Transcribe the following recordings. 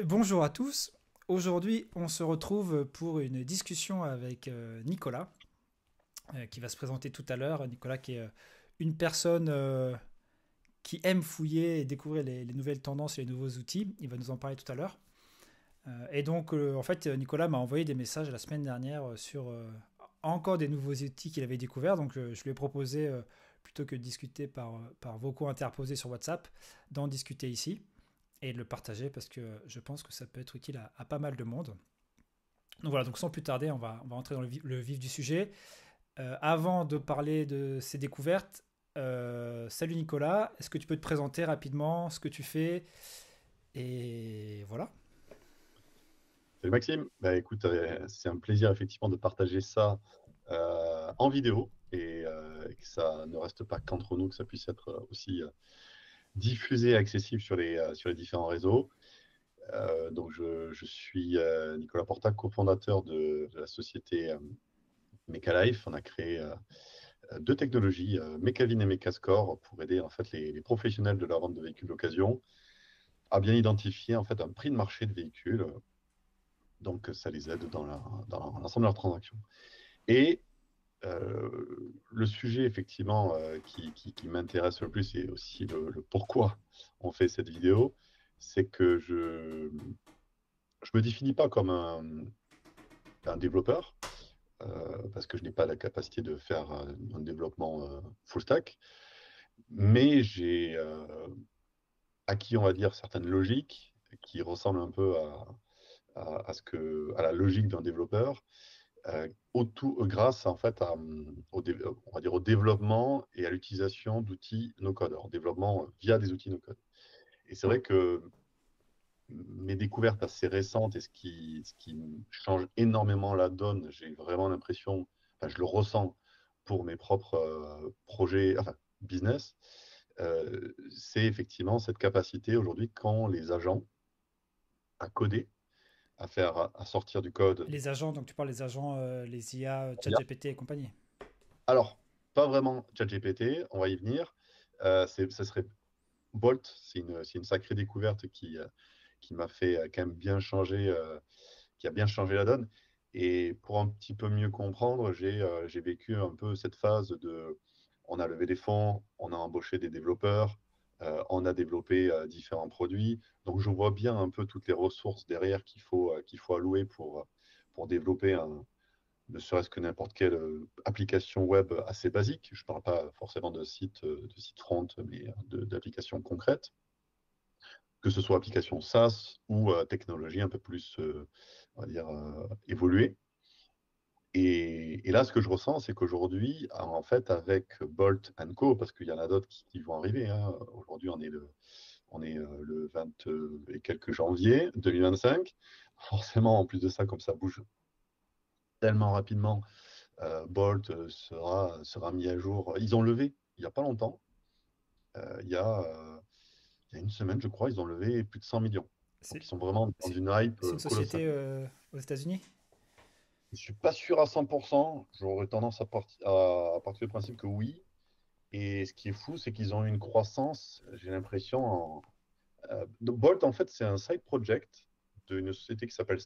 Bonjour à tous. Aujourd'hui, on se retrouve pour une discussion avec Nicolas, qui va se présenter tout à l'heure. Nicolas, qui est une personne qui aime fouiller et découvrir les nouvelles tendances et les nouveaux outils. Il va nous en parler tout à l'heure. Et donc, en fait, Nicolas m'a envoyé des messages la semaine dernière sur encore des nouveaux outils qu'il avait découverts. Donc, je lui ai proposé, plutôt que de discuter par vocaux interposés sur WhatsApp, d'en discuter ici et de le partager parce que je pense que ça peut être utile à pas mal de monde. Donc voilà, donc sans plus tarder, on va entrer dans le vif du sujet. Avant de parler de ces découvertes, salut Nicolas, est-ce que tu peux te présenter rapidement ce que tu fais? Et voilà. Salut Maxime, bah écoute, c'est un plaisir effectivement de partager ça en vidéo et que ça ne reste pas qu'entre nous, que ça puisse être aussi diffusé et accessible sur les différents réseaux. Donc je suis Nicolas Porta, cofondateur de la société Mecalife. On a créé deux technologies, Mecavin et Mecascore, pour aider en fait les professionnels de la vente de véhicules d'occasion à bien identifier en fait un prix de marché de véhicules. Donc ça les aide dans l'ensemble de leurs transactions. Et le sujet, effectivement, qui m'intéresse le plus, et aussi le pourquoi on fait cette vidéo, c'est que je me définis pas comme un développeur, parce que je n'ai pas la capacité de faire un développement full stack, mais j'ai acquis, on va dire, certaines logiques qui ressemblent un peu à la logique d'un développeur, grâce en fait on va dire au développement et à l'utilisation d'outils no-code, alors développement via des outils no-code. Et c'est vrai que mes découvertes assez récentes et ce qui change énormément la donne, j'ai vraiment l'impression, enfin je le ressens pour mes propres projets, enfin business, c'est effectivement cette capacité aujourd'hui quand les agents à coder, à sortir du code. Les agents, donc tu parles des agents, les IA, ChatGPT et compagnie. Alors, pas vraiment ChatGPT, on va y venir. Ça serait Bolt, c'est une sacrée découverte qui m'a fait quand même bien changer, qui a bien changé la donne. Et pour un petit peu mieux comprendre, j'ai vécu un peu cette phase de, on a levé des fonds, on a embauché des développeurs, on a développé différents produits. Donc je vois bien un peu toutes les ressources derrière qu'il faut allouer pour développer ne serait-ce que n'importe quelle application web assez basique. Je ne parle pas forcément de site front, mais d'applications concrètes, que ce soit application SaaS ou technologie un peu plus, on va dire, évoluée. Et là, ce que je ressens, c'est qu'aujourd'hui, en fait, avec Bolt Co, parce qu'il y en a d'autres qui vont arriver, hein. Aujourd'hui, on est le 20 et quelques janvier 2025. Forcément, en plus de ça, comme ça bouge tellement rapidement, Bolt sera mis à jour. Ils ont levé il n'y a pas longtemps, euh, il y a, euh, il y a une semaine, je crois, ils ont levé plus de 100 millions. Donc, C'est ils sont vraiment dans c'est- une hype c'est une colossale. société aux États-Unis? Je ne suis pas sûr à 100%. J'aurais tendance à partir du principe que oui. Et ce qui est fou, c'est qu'ils ont eu une croissance, j'ai l'impression. Bolt, en fait, c'est un side project d'une société qui s'appelle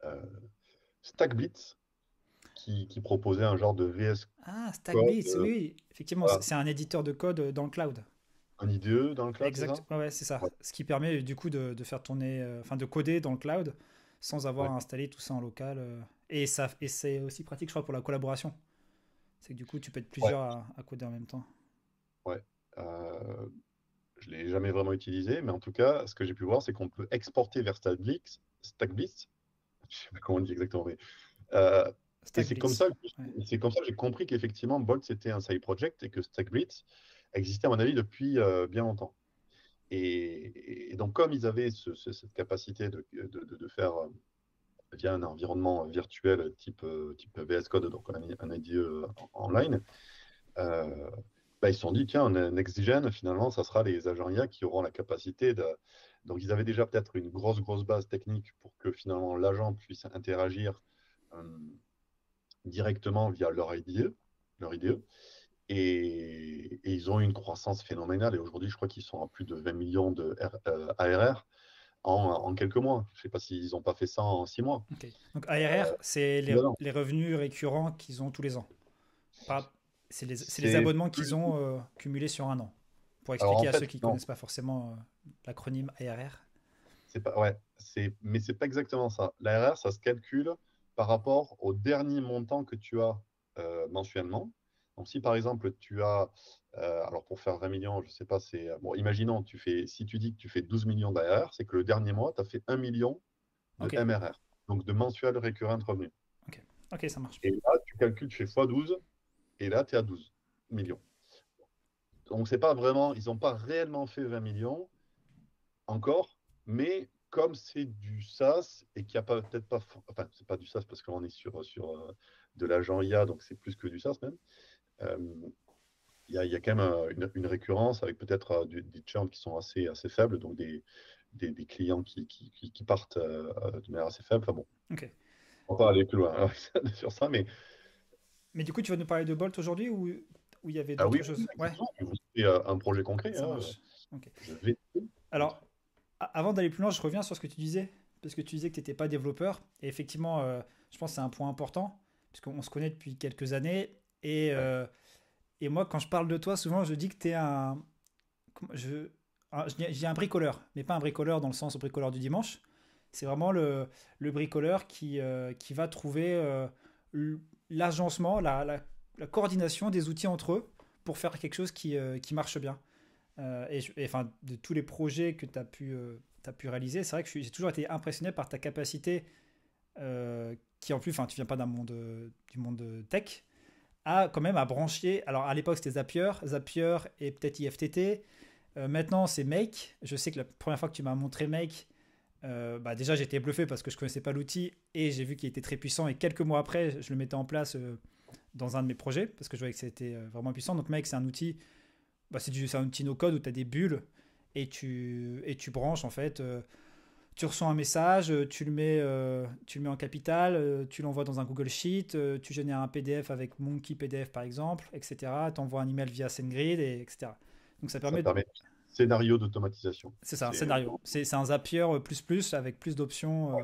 euh, StackBlitz, qui proposait un genre de VS Ah, Code, StackBlitz, oui, oui, effectivement, voilà, c'est un éditeur de code dans le cloud. un IDE dans le cloud, c'est Exact, ça? ouais, ouais, c'est ça. Ouais. Ce qui permet du coup de faire tourner, enfin de coder dans le cloud sans avoir Ouais. à installer tout ça en local. Et et c'est aussi pratique, je crois, pour la collaboration. C'est que du coup, tu peux être Ouais. plusieurs à coder en même temps. Ouais. Je ne l'ai jamais vraiment utilisé, mais en tout cas, ce que j'ai pu voir, c'est qu'on peut exporter vers StackBlitz, je ne sais pas comment on dit exactement, mais euh, et StackBlitz, ouais. c'est comme ça que j'ai compris qu'effectivement, Bolt, c'était un side project et que StackBlitz existait, à mon avis, depuis bien longtemps. Et donc, comme ils avaient cette capacité de faire via un environnement virtuel type VS Code, donc un IDE online, euh, bah, ils se sont dit, tiens, un NextGen, finalement, ça sera les agents IA qui auront la capacité de. Donc, ils avaient déjà peut-être une grosse base technique pour que finalement l'agent puisse interagir euh, directement via leur IDE. Et ils ont eu une croissance phénoménale. Et aujourd'hui, je crois qu'ils sont à plus de 20 millions de ARR. en quelques mois. Je sais pas s'ils n'ont pas fait ça en 6 mois. Ok. Donc ARR, c'est Non, non. les revenus récurrents qu'ils ont tous les ans. Pas, c'est les C'est abonnements qu'ils plus. ont cumulés sur un an. Pour Alors en expliquer à ceux fait, qui ne non, connaissent pas forcément l'acronyme ARR. c'est pas. Ouais, mais c'est pas exactement ça. L'ARR, ça se calcule par rapport au dernier montant que tu as mensuellement. Donc si par exemple tu as, alors pour faire 20 millions, je sais pas, c'est bon, imaginons, si tu dis que tu fais 12 millions d'ARR, c'est que le dernier mois, tu as fait 1 million de Ok, MRR, donc de mensuel récurrent revenu. ok, ok, ça marche. Et là, tu calcules, tu fais x12, et là, tu es à 12 millions. Donc, c'est pas vraiment, ils n'ont pas réellement fait 20 millions encore, mais comme c'est du SaaS et qu'il n'y a pas peut-être pas, enfin, c'est pas du SaaS parce qu'on est sur de l'agent IA, donc c'est plus que du SaaS même. Euh, il y a quand même une récurrence avec peut-être des churns qui sont assez faibles, donc des clients qui partent de manière assez faible. Enfin bon, Ok. on va pas aller plus loin sur ça, mais Mais du coup, tu vas nous parler de Bolt aujourd'hui ou il y avait ah oui, d'autres oui, choses? Ouais, exactement. Je vous fais un projet concret. ça marche. Ok. Je vais. Alors, avant d'aller plus loin, je reviens sur ce que tu disais, parce que tu disais que tu n'étais pas développeur. Et effectivement, je pense que c'est un point important, puisqu'on se connaît depuis quelques années. Ouais. Et moi, quand je parle de toi, souvent, je dis que tu es un... je dis un bricoleur, mais pas un bricoleur dans le sens bricoleur du dimanche. C'est vraiment le bricoleur qui va trouver l'agencement, la coordination des outils entre eux pour faire quelque chose qui marche bien. Enfin, de tous les projets que tu as pu réaliser, c'est vrai que j'ai toujours été impressionné par ta capacité, qui en plus, enfin, tu viens pas du monde tech, à quand même à brancher. Alors à l'époque c'était Zapier et peut-être IFTT. Maintenant c'est Make. Je sais que la première fois que tu m'as montré Make, bah déjà j'étais bluffé parce que je connaissais pas l'outil et j'ai vu qu'il était très puissant et quelques mois après je le mettais en place dans un de mes projets parce que je voyais que c'était vraiment puissant. Donc Make c'est un outil, bah, c'est un outil no code où tu as des bulles et tu branches en fait. Tu reçois un message, tu le mets en capital, tu l'envoies dans un Google Sheet, tu génères un PDF avec Monkey PDF par exemple, etc. Tu envoies un email via SendGrid, etc. Donc ça Ça permet. permet scénario d'automatisation. C'est ça, un C'est scénario. C'est un Zapier avec plus d'options.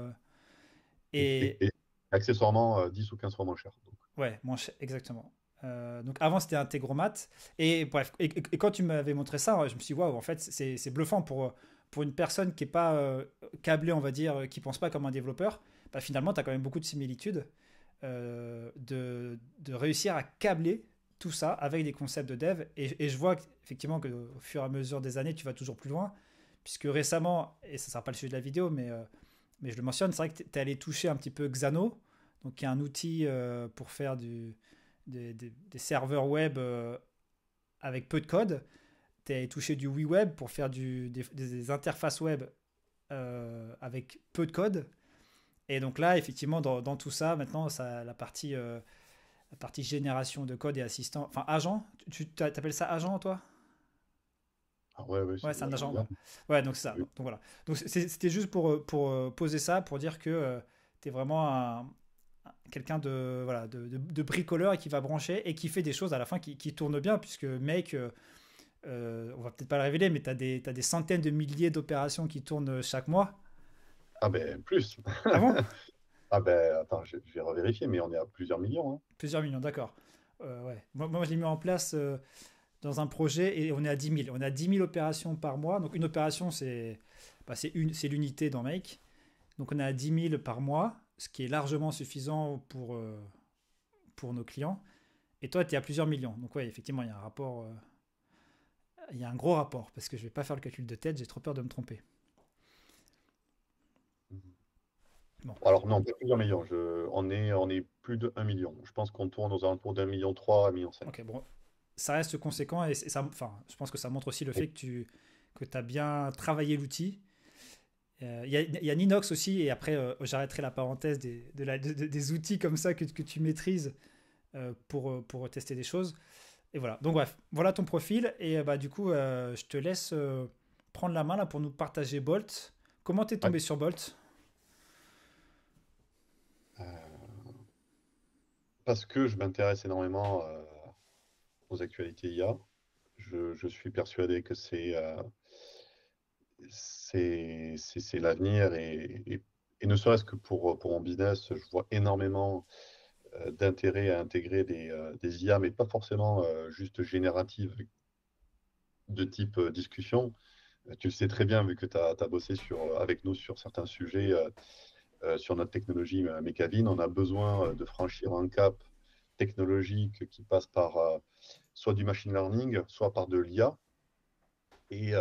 et, et- Et et accessoirement 10 ou 15 fois moins cher. Donc, ouais, exactement. Donc avant c'était Integromat. Et bref, et quand tu m'avais montré ça, je me suis dit, waouh, en fait c'est bluffant pour une personne qui n'est pas câblée, on va dire, qui pense pas comme un développeur. Bah, finalement, tu as quand même beaucoup de similitudes de réussir à câbler tout ça avec des concepts de dev. Et je vois effectivement qu'au fur et à mesure des années, tu vas toujours plus loin. Puisque récemment, et ça ne sera pas le sujet de la vidéo, mais je le mentionne, c'est vrai que tu es allé toucher un petit peu Xano, donc qui est un outil pour faire des serveurs web avec peu de code. Tu es allé toucher du WeWeb pour faire des interfaces web avec peu de code. Et donc là, effectivement, dans tout ça, maintenant, la partie génération de code et assistant, enfin agent, tu t'appelles ça agent, toi? ah ouais, ouais, c'est Ouais, de c'est un l'agent agent, IA. ouais. Ouais, donc c'est ça. Oui. Donc voilà. Donc c'était juste pour poser ça, pour dire que tu es vraiment quelqu'un de, voilà, de bricoleur et qui va brancher et qui fait des choses à la fin qui tournent bien, puisque mec, on va peut-être pas le révéler, mais t'as des centaines de milliers d'opérations qui tournent chaque mois. Ah ben plus. Ah bon? Ah ben attends, je vais revérifier, mais on est à plusieurs millions, hein. Plusieurs millions, d'accord. Ouais. Moi, je l'ai mis en place dans un projet et on est à 10 000. On est à 10 000 opérations par mois. Donc une opération, c'est l'unité dans Make. Donc on est à 10 000 par mois, ce qui est largement suffisant pour nos clients. Et toi, tu es à plusieurs millions. Donc ouais, effectivement, il y a un rapport, il y a un gros rapport, parce que je vais pas faire le calcul de tête, j'ai trop peur de me tromper. Bon, Alors non, pas plusieurs millions. On est plus de 1 million. Je pense qu'on tourne aux alentours d'1,3 million, 1,5 million. ok, bon, ça reste conséquent et ça, enfin, je pense que ça montre aussi le Oui. fait que tu as bien travaillé l'outil. Il y a Ninox aussi, et après j'arrêterai la parenthèse des outils comme ça que tu maîtrises pour tester des choses. Et voilà, donc bref, voilà ton profil, et bah, du coup, je te laisse prendre la main là pour nous partager Bolt. Comment t'es Ouais. tombé sur Bolt? Euh, Parce que je m'intéresse énormément aux actualités IA. Je suis persuadé que c'est l'avenir et ne serait-ce que pour mon business, je vois énormément d'intérêt à intégrer des IA, mais pas forcément juste génératives de type discussion. Tu le sais très bien, vu que tu as bossé avec nous sur certains sujets, sur notre technologie Mécavine, on a besoin de franchir un cap technologique qui passe par soit du machine learning, soit par de l'IA. Et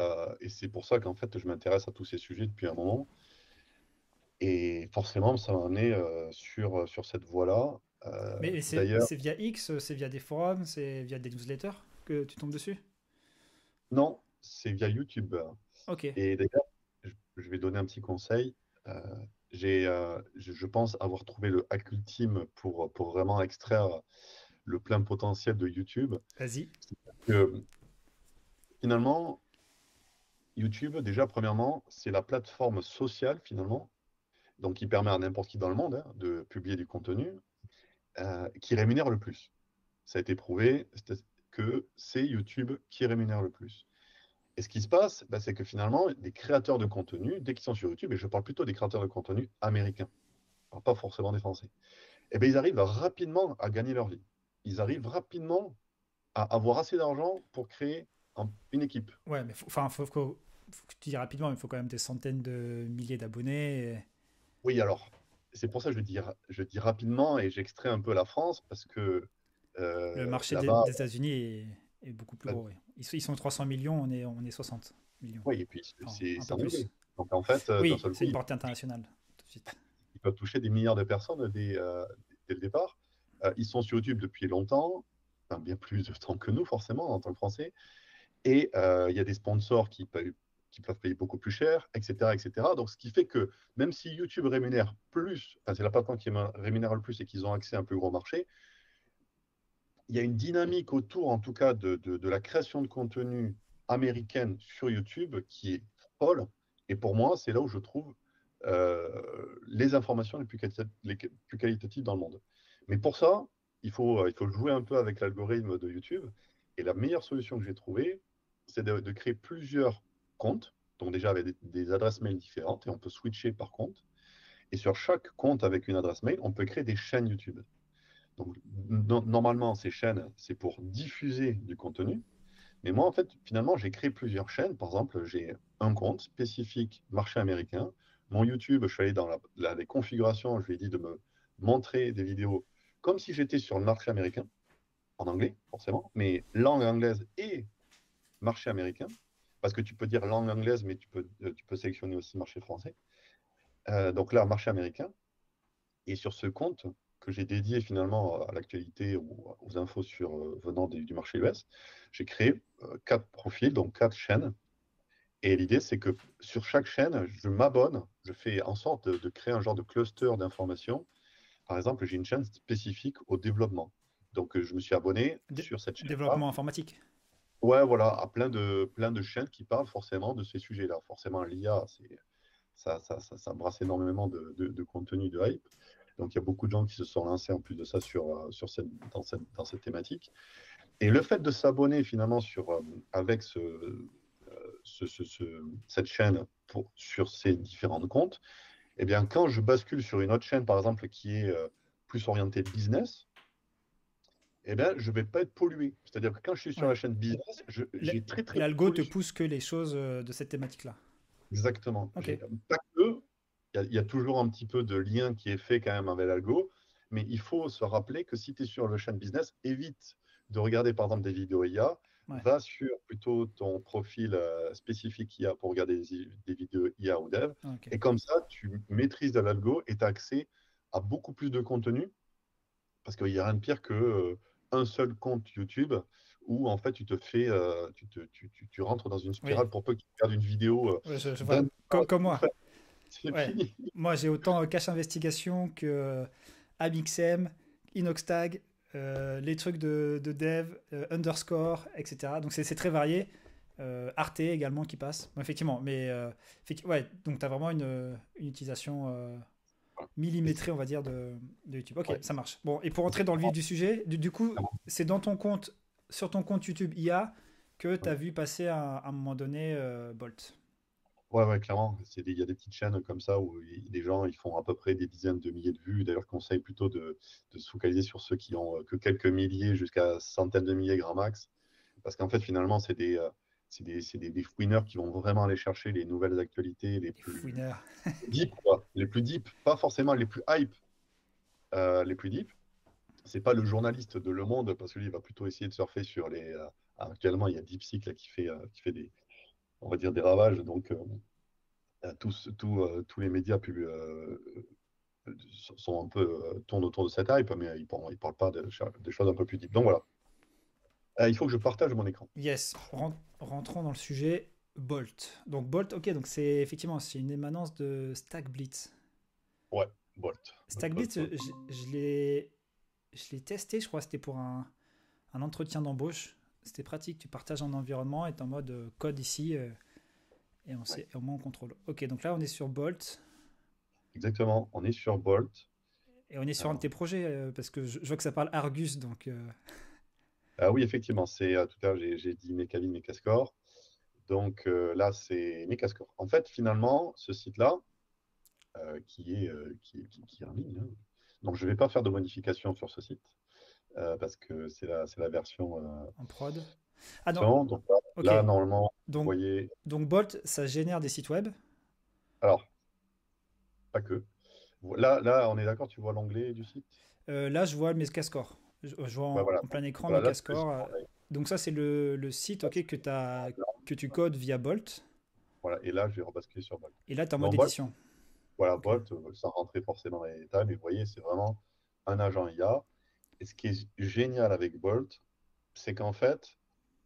c'est pour ça qu'en fait, je m'intéresse à tous ces sujets depuis un moment. Et forcément, ça m'a amené sur cette voie-là. Mais D'ailleurs, c'est via X, c'est via des forums, c'est via des newsletters que tu tombes dessus? non, c'est via YouTube. Ok, Et d'ailleurs, je vais donner un petit conseil. Euh, je pense avoir trouvé le hack ultime pour vraiment extraire le plein potentiel de YouTube. vas-y. Que, finalement, YouTube, déjà, premièrement, c'est la plateforme sociale, finalement, donc qui permet à n'importe qui dans le monde de publier du contenu, qui rémunère le plus. Ça a été prouvé que c'est YouTube qui rémunère le plus. Et ce qui se passe, bah, c'est que finalement, les créateurs de contenu, dès qu'ils sont sur YouTube, et je parle plutôt des créateurs de contenu américains, pas forcément des Français, eh bien, ils arrivent rapidement à gagner leur vie. Ils arrivent rapidement à avoir assez d'argent pour créer une équipe. Ouais, mais faut que tu dis rapidement, il faut quand même des centaines de milliers d'abonnés. Oui, alors, c'est pour ça que je dis rapidement et j'extrais un peu la France parce que Le marché là-bas, des États-unis est beaucoup plus bah, gros. Ouais. Ils sont 300 millions, on est 60 millions. oui, et puis Enfin, un c'est peu en plus. anglais. Donc en fait, d'un Oui, seul c'est coup, une portée internationale, tout de suite. ils peuvent toucher des milliards de personnes dès le départ. Ils sont sur YouTube depuis longtemps, enfin, bien plus de temps que nous, forcément, en tant que Français. Et il y a des sponsors qui peuvent payer beaucoup plus cher, etc., etc. Donc, ce qui fait que même si YouTube rémunère plus, enfin, c'est la plateforme qui rémunère le plus et qu'ils ont accès à un plus gros marché, il y a une dynamique autour, en tout cas, de la création de contenu américaine sur YouTube qui est folle. Et pour moi, c'est là où je trouve les informations les plus qualitatives dans le monde. Mais pour ça, il faut jouer un peu avec l'algorithme de YouTube. Et la meilleure solution que j'ai trouvée, c'est de créer plusieurs comptes, donc déjà avec des adresses mail différentes, et on peut switcher par compte. Et sur chaque compte avec une adresse mail, on peut créer des chaînes YouTube. Donc, normalement, ces chaînes, c'est pour diffuser du contenu. Mais moi, en fait, finalement, j'ai créé plusieurs chaînes. Par exemple, j'ai un compte spécifique marché américain. Mon YouTube, je suis allé dans les configurations, je lui ai dit de me montrer des vidéos comme si j'étais sur le marché américain, en anglais, forcément, mais langue anglaise et marché américain. Parce que tu peux dire langue anglaise, mais tu peux sélectionner aussi marché français. Donc là, marché américain. Et sur ce compte que j'ai dédié finalement à l'actualité ou aux infos venant du marché US, j'ai créé 4 profils, donc 4 chaînes. Et l'idée, c'est que sur chaque chaîne, je m'abonne, je fais en sorte de créer un genre de cluster d'informations. Par exemple, j'ai une chaîne spécifique au développement. Donc, je me suis abonné Dé- sur cette chaîne-là. Développement informatique. Ouais, voilà, à plein de chaînes qui parlent forcément de ces sujets-là. Forcément, l'IA, ça brasse énormément de contenu, de hype. Donc, il y a beaucoup de gens qui se sont lancés en plus de ça dans cette thématique. Et le fait de s'abonner finalement avec cette chaîne sur ces différents comptes, eh bien, quand je bascule sur une autre chaîne, par exemple, qui est plus orientée business, eh bien, je ne vais pas être pollué. C'est-à-dire que quand je suis sur la Ouais. chaîne business, j'ai très, très peu de L'algo te pollution. pousse que les choses de cette thématique-là. Exactement. Ok. Pas que. Il y a toujours un petit peu de lien qui est fait quand même avec l'algo, mais il faut se rappeler que si tu es sur le chaîne business, évite de regarder par exemple des vidéos IA, Ouais. va sur plutôt ton profil spécifique IA pour regarder des vidéos IA ou dev, Ok. et comme ça, tu maîtrises de l'algo et tu as accès à beaucoup plus de contenu, parce qu'il n'y a rien de pire que un seul compte YouTube où en fait tu te fais, tu rentres dans une Oui. spirale pour peu que tu regardes une vidéo Ouais, je d'un vois. Comme moi. c'est Ouais. fini. Moi, j'ai autant Cache Investigation que Amixem, Inoxtag, les trucs de dev, Underscore, etc. Donc, c'est très varié. Arte également qui passe. Bon, effectivement. Mais ouais, donc tu as vraiment une utilisation Et c'est- millimétrée, on va dire, de YouTube. Ok, ouais, ça marche. Bon, et pour et entrer c'est dans le vif du sujet, du coup, vraiment- c'est dans ton compte, sur ton compte YouTube IA que tu ouais. as vu passer à un moment donné Bolt. ouais, clairement. Il y a des petites chaînes comme ça où des gens ils font à peu près des dizaines de milliers de vues. D'ailleurs, je conseille plutôt de se focaliser sur ceux qui ont que quelques milliers jusqu'à centaines de milliers grand max. Parce qu'en fait, finalement, des fouineurs qui vont vraiment aller chercher les nouvelles actualités les Les plus fouineurs. deep, quoi. Les plus deep, pas forcément les plus hype, les plus deep. C'est pas le journaliste de Le Monde, parce que lui, il va plutôt essayer de surfer sur les. Actuellement, il y a DeepSeek là, qui fait des, on va dire, des ravages. Donc, tous les médias sont un peu tournent autour de cette hype, mais ils parlent pas des choses un peu plus deep. Donc voilà. Il faut que je partage mon écran. Yes, rentrons dans le sujet. Bolt. Donc Bolt, ok, donc c'est effectivement c'est une émanence de StackBlitz. Ouais, Bolt. StackBlitz, Bolt. je l'ai testé, je crois que c'était pour un entretien d'embauche. C'était pratique, tu partages un environnement et tu es en mode code ici et Ouais, au moins on contrôle. Ok, donc là on est sur Bolt exactement. On est sur Bolt. et on est sur un de Alors, tes projets parce que je vois que ça parle Argus, donc oui, effectivement, c'est tout à l'heure, j'ai dit Mecavin, Mecascore. Donc là, c'est Mecascore. En fait, finalement, ce site-là, qui est en ligne, hein. Donc, je ne vais pas faire de modifications sur ce site parce que c'est la version en prod. Ah non, 100. Donc ok. là, normalement, vous Donc, voyez. donc Bolt, ça génère des sites web. Alors, pas que. Là, on est d'accord, tu vois l'onglet du site? Là, je vois mes cascores. Je vois Ouais, voilà. en plein écran mes Voilà, là, c'est le site cascores. en ligne. Donc ça, c'est le site ok, que tu codes via Bolt. Voilà. Et là, je vais rebasculer sur Bolt. Et là, tu es en Dans mode Bolt, édition. voilà, Ok. Bolt, sans rentrer forcément dans les détails, mais vous voyez, c'est vraiment un agent IA. Et ce qui est génial avec Bolt, c'est qu'en fait,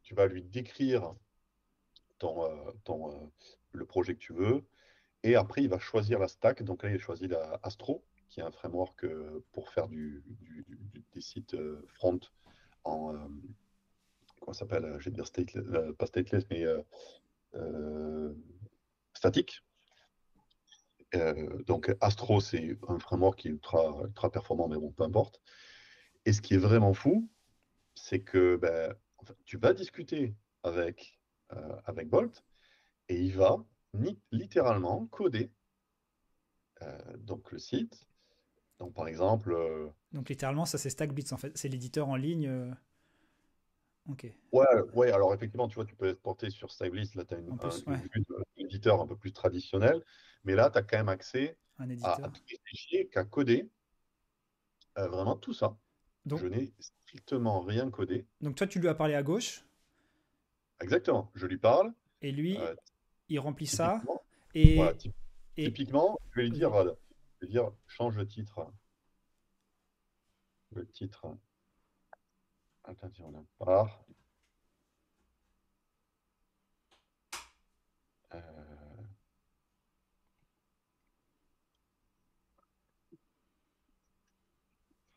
tu vas lui décrire le projet que tu veux, et après, il va choisir la stack. Donc là, il a choisi la Astro, qui est un framework pour faire des sites front en, comment ça s'appelle? Je vais dire stateless, pas stateless, mais euh, statique. Donc Astro, c'est un framework qui est ultra performant, mais bon, peu importe. Et ce qui est vraiment fou, c'est que ben, en fait, tu vas discuter avec Bolt et il va littéralement coder donc le site. Donc par exemple, Donc littéralement, ça c'est StackBlitz en fait. C'est l'éditeur en ligne. Ok. ouais, ouais, alors effectivement, tu vois, tu peux être porté sur Stylist, là tu as En plus, ouais, une vue d'éditeur un peu plus traditionnelle, mais là tu as quand même accès un à éditeur. tous les fichiers qu'a codé vraiment tout ça. Je Donc, n'ai strictement rien codé. donc toi, tu lui as parlé à gauche Exactement, je lui parle. et lui, euh, il remplit ça typiquement, voilà, et, et typiquement, je vais lui dire, vas-y. voilà, je vais dire, change le titre. Le titre, attends, tiens, on en part. Euh,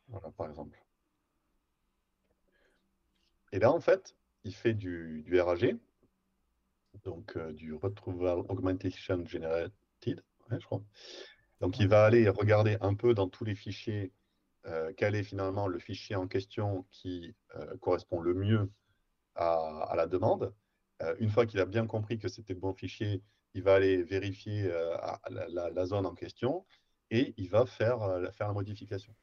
voilà, par exemple. Et là, en fait, il fait du RAG, donc du Retrieval Augmentation Generated, ouais, je crois. Donc, il Ouais. va aller regarder un peu dans tous les fichiers quel est finalement le fichier en question qui correspond le mieux à la demande. Une fois qu'il a bien compris que c'était le bon fichier, il va aller vérifier la zone en question et il va faire la modification.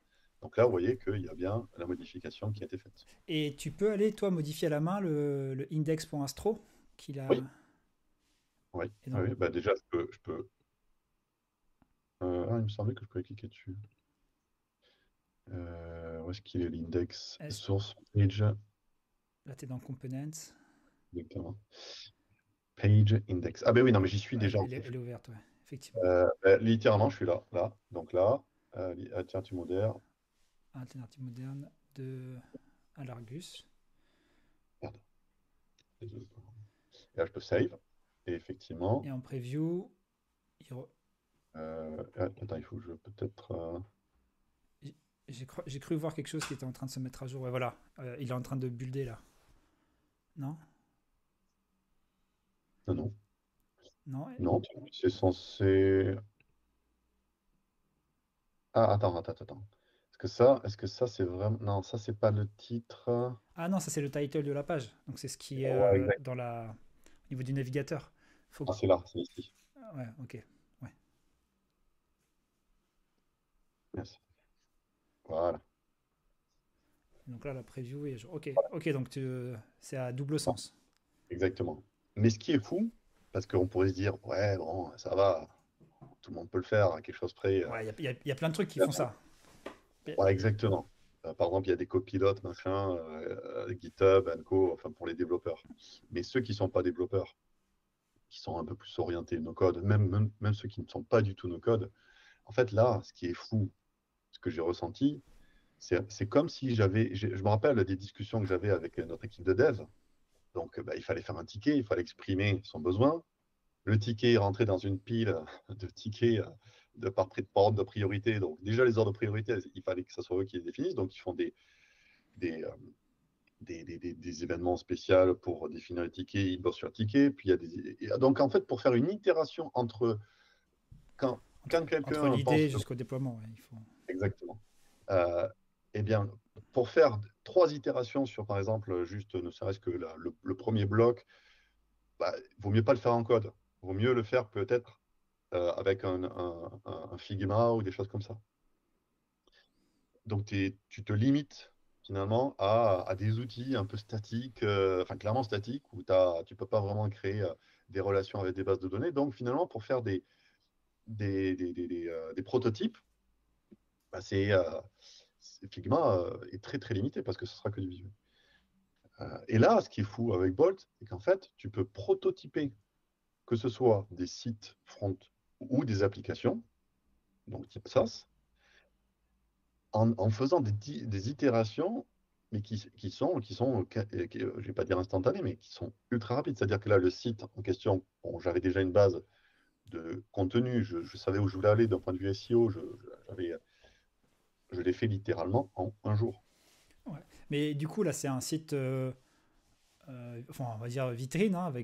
Donc là, vous voyez qu'il y a bien la modification qui a été faite. Et tu peux aller, toi, modifier à la main le index.astro qu'il a. Oui, oui, Et donc, oui. Bah déjà, il me semblait que je pouvais cliquer dessus. Où est-ce qu'il est l'index est-ce- source page? là, tu es dans Components. Exactement. Page index. Ah ben oui, non, mais j'y suis Ouais, déjà en fait. elle est ouverte, ouais, effectivement. Littéralement, je suis là, là. Donc là, tiens, tu modères. Alternative moderne de à l'Argus. Merde, désolé. Et là, je peux save. Et effectivement, Et en preview, attends, il faut que je peut-être. j'ai cru voir quelque chose qui était en train de se mettre à jour. Ouais, voilà, il est en train de builder là. Non? Non, non, Non? non, c'est censé. Ah, attends. Est-ce que ça, c'est vraiment. Non, ça, c'est pas le titre. Ah non, ça c'est le title de la page. Donc c'est ce qui est Ouais, exact. dans la au niveau du navigateur. Faut Ah, que- c'est là, c'est ici. Ouais, ok. Ouais. Yes. Voilà, Donc là, la preview est genre, ok, ok, donc c'est à double sens. exactement. Mais ce qui est fou, parce qu'on pourrait se dire, ouais, bon, ça va, tout le monde peut le faire, à quelque chose près. Ouais, il y a plein de trucs qui font ça. Ouais, exactement. Par exemple, il y a des copilotes, machin, GitHub, Co, enfin pour les développeurs. Mais ceux qui ne sont pas développeurs, qui sont un peu plus orientés no-code, même ceux qui ne sont pas du tout no-code, en fait, là, ce qui est fou, ce que j'ai ressenti, c'est comme si je me rappelle des discussions que j'avais avec notre équipe de dev. Donc, bah, il fallait faire un ticket, il fallait exprimer son besoin. Le ticket est rentré dans une pile de tickets par ordre de priorité. Donc, déjà, les ordres de priorité, il fallait que ce soit eux qui les définissent. Donc, ils font des, euh, des événements spéciaux pour définir les tickets, ils bossent sur le ticket. Puis, il y a donc, en fait, pour faire une itération quand, Entre, quand entre quelqu'un pense l'idée jusqu'au déploiement, ouais, il faut. exactement, euh, eh bien, pour faire 3 itérations sur, par exemple, juste ne serait-ce que le premier bloc, bah, vaut mieux pas le faire en code. Vaut mieux le faire peut-être avec un Figma ou des choses comme ça. Donc, tu te limites finalement à des outils un peu statiques, enfin clairement statiques, où tu ne peux pas vraiment créer des relations avec des bases de données. Donc, finalement, pour faire des prototypes, bah, Figma est très très limité parce que ce sera que du visuel. Et là, ce qui est fou avec Bolt, c'est qu'en fait, tu peux prototyper que ce soit des sites front ou des applications, donc type SaaS, en faisant des itérations, mais je ne vais pas dire instantanées, mais qui sont ultra rapides. C'est-à-dire que là, le site en question, bon, j'avais déjà une base de contenu, je savais où je voulais aller d'un point de vue SEO, je l'ai fait littéralement en un jour. Ouais. Mais du coup, là, c'est un site, enfin, on va dire vitrine, hein,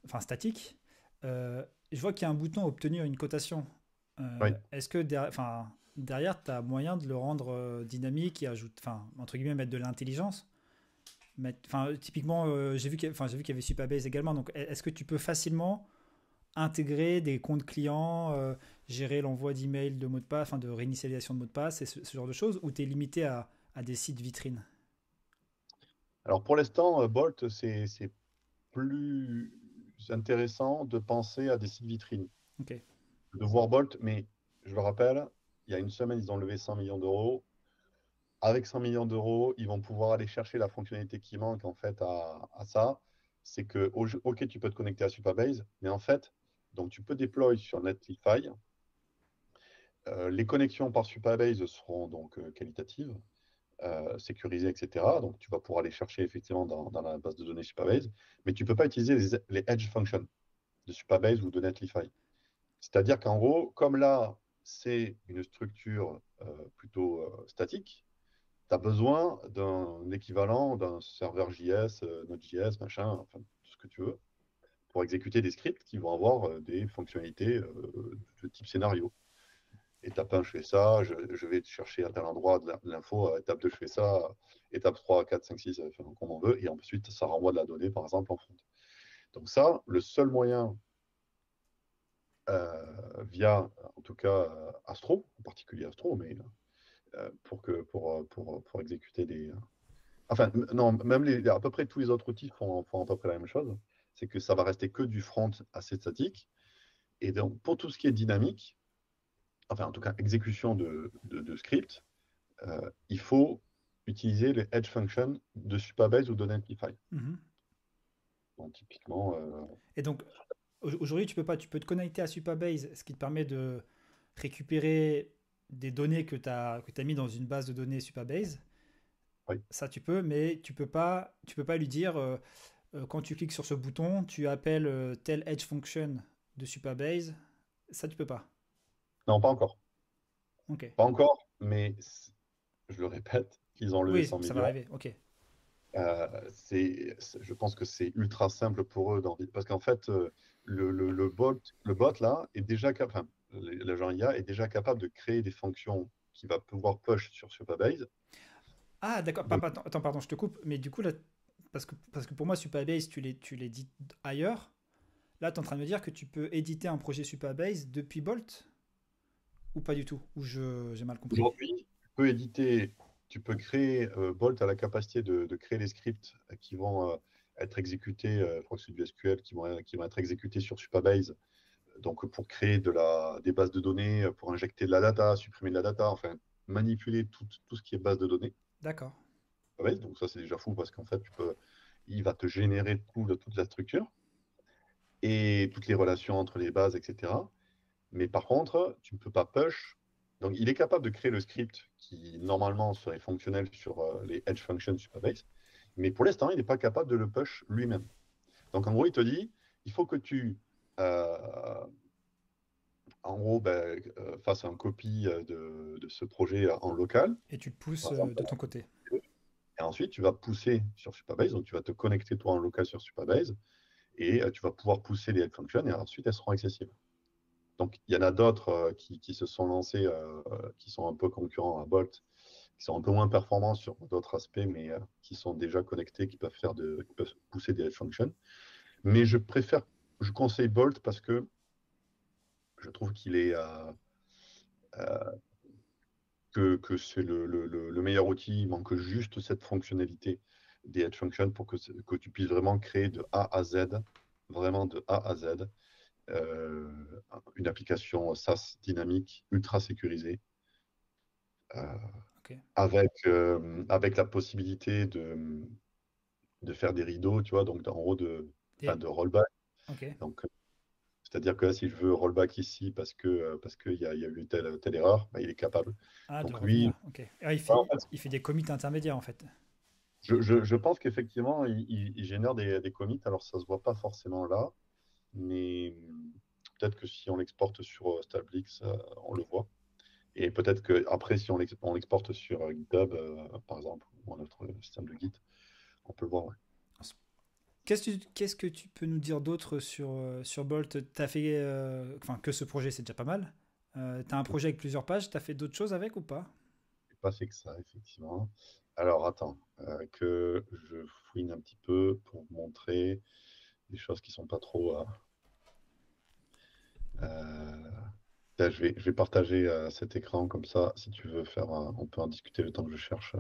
enfin statique. Je vois qu'il y a un bouton obtenir une cotation. Oui. Est-ce que derrière, tu as moyen de le rendre dynamique et enfin, entre guillemets, mettre de l'intelligence? Enfin, typiquement, j'ai vu qu'il y avait Supabase également. Donc, est-ce que tu peux facilement intégrer des comptes clients, gérer l'envoi d'emails de mots de passe, enfin de réinitialisation de mots de passe et ce genre de choses, ou tu es limité à des sites vitrines? Alors pour l'instant, Bolt, c'est plus intéressant de penser à des sites vitrines, Ok. de voir Bolt, mais je le rappelle, il y a une semaine, ils ont levé 100 millions d'euros. Avec 100 millions d'euros, ils vont pouvoir aller chercher la fonctionnalité qui manque en fait à ça. C'est que, OK, tu peux te connecter à Supabase, mais en fait, donc tu peux déployer sur Netlify. Les connexions par Supabase seront donc qualitatives, sécurisées, etc. Donc tu vas pouvoir aller chercher effectivement dans la base de données Supabase, mais tu ne peux pas utiliser les edge functions de Supabase ou de Netlify. C'est-à-dire qu'en gros, comme là, c'est une structure plutôt statique, tu as besoin d'un équivalent d'un serveur JS, Node.js, machin, enfin, tout ce que tu veux, pour exécuter des scripts qui vont avoir des fonctionnalités de type scénario. Étape 1, je fais ça, je vais chercher à tel endroit de l'info, étape 2, je fais ça, étape 3, 4, 5, 6, enfin, comme on veut, et ensuite, ça renvoie de la donnée, par exemple, en front. Donc ça, le seul moyen, via, en tout cas, Astro, en particulier Astro, mais pour exécuter des, enfin, non, même à peu près tous les autres outils font à peu près la même chose. C'est que ça va rester que du front assez statique. Et donc, pour tout ce qui est dynamique, enfin, en tout cas, exécution de script, il faut utiliser les edge functions de Supabase ou de Netlify. Mhm. Donc, typiquement, Et donc, aujourd'hui, tu peux pas, tu peux te connecter à Supabase, ce qui te permet de récupérer des données que tu as mis dans une base de données Supabase. oui. Ça, tu peux, mais tu peux pas lui dire, quand tu cliques sur ce bouton, tu appelles tel edge function de Supabase. Ça, tu peux pas. Non, pas encore. Ok. Pas encore, mais je le répète, ils ont levé Oui, 100 ça va millions. arriver. Ok. Je pense que c'est ultra simple pour eux parce qu'en fait, le bot là est déjà capable, l'agent IA est déjà capable de créer des fonctions qui va pouvoir push sur Supabase. Ah, d'accord. Donc, Attends, pardon, je te coupe. Mais du coup, là, parce que pour moi, Supabase, tu l'es dit ailleurs. là, tu es en train de me dire que tu peux éditer un projet Supabase depuis Bolt ou pas du tout? Ou j'ai mal compris? Aujourd'hui, tu peux éditer, tu peux créer, Bolt a la capacité de créer les scripts qui vont être exécutés, je crois que c'est du SQL, qui vont être exécutés sur Supabase. Donc, pour créer des bases de données, pour injecter de la data, supprimer de la data, enfin, manipuler tout ce qui est base de données. D'accord. Supabase. Donc, ça, c'est déjà fou parce qu'en fait, il va te générer toute la structure et toutes les relations entre les bases, etc. Mais par contre, tu ne peux pas push. Donc, il est capable de créer le script qui, normalement, serait fonctionnel sur les edge functions Supabase. Mais pour l'instant, il n'est pas capable de le push lui-même. Donc, en gros, il te dit, il faut que tu, en gros, fasses un copie de ce projet en local, Et tu le par pousses exemple. de ton côté. Et ensuite, tu vas pousser sur Supabase. Donc, tu vas te connecter, toi, en local sur Supabase. Et tu vas pouvoir pousser les head functions. Et ensuite, elles seront accessibles. Donc, il y en a d'autres qui se sont lancés, qui sont un peu concurrents à Bolt, qui sont un peu moins performants sur d'autres aspects, mais qui sont déjà connectés, qui peuvent pousser des edge functions. Mais je conseille Bolt parce que je trouve qu'il est euh, que c'est le meilleur outil. Il manque juste cette fonctionnalité des edge functions pour que tu puisses vraiment créer de A à Z, vraiment de A à Z, euh, une application SaaS dynamique, ultra sécurisée. Euh, Ok. avec la possibilité de faire des rideaux, tu vois, donc en gros Et, de rollback. ok. Donc, c'est-à-dire que là, si je veux rollback ici parce qu'il y a eu telle erreur, bah, il est capable. Ah, de Donc lui, revenir. Ok. Ah, en fait, il fait des commits intermédiaires en fait. je pense qu'effectivement, il génère des commits. Alors, ça ne se voit pas forcément là, mais peut-être que si on l'exporte sur Stablix, on le voit. Et peut-être qu'après, si on l'exporte sur GitHub, par exemple, ou un autre système de Git, on peut le voir. Ouais. Qu'est-ce que tu peux nous dire d'autre sur Bolt? T'as fait, enfin, que ce projet, c'est déjà pas mal. T'as un projet avec plusieurs pages. T'as fait d'autres choses avec ou pas? J'ai pas fait que ça, effectivement. Alors, attends, que je fouine un petit peu pour vous montrer des choses qui sont pas trop. Là, je vais partager cet écran comme ça. Si tu veux faire, on peut en discuter le temps que je cherche.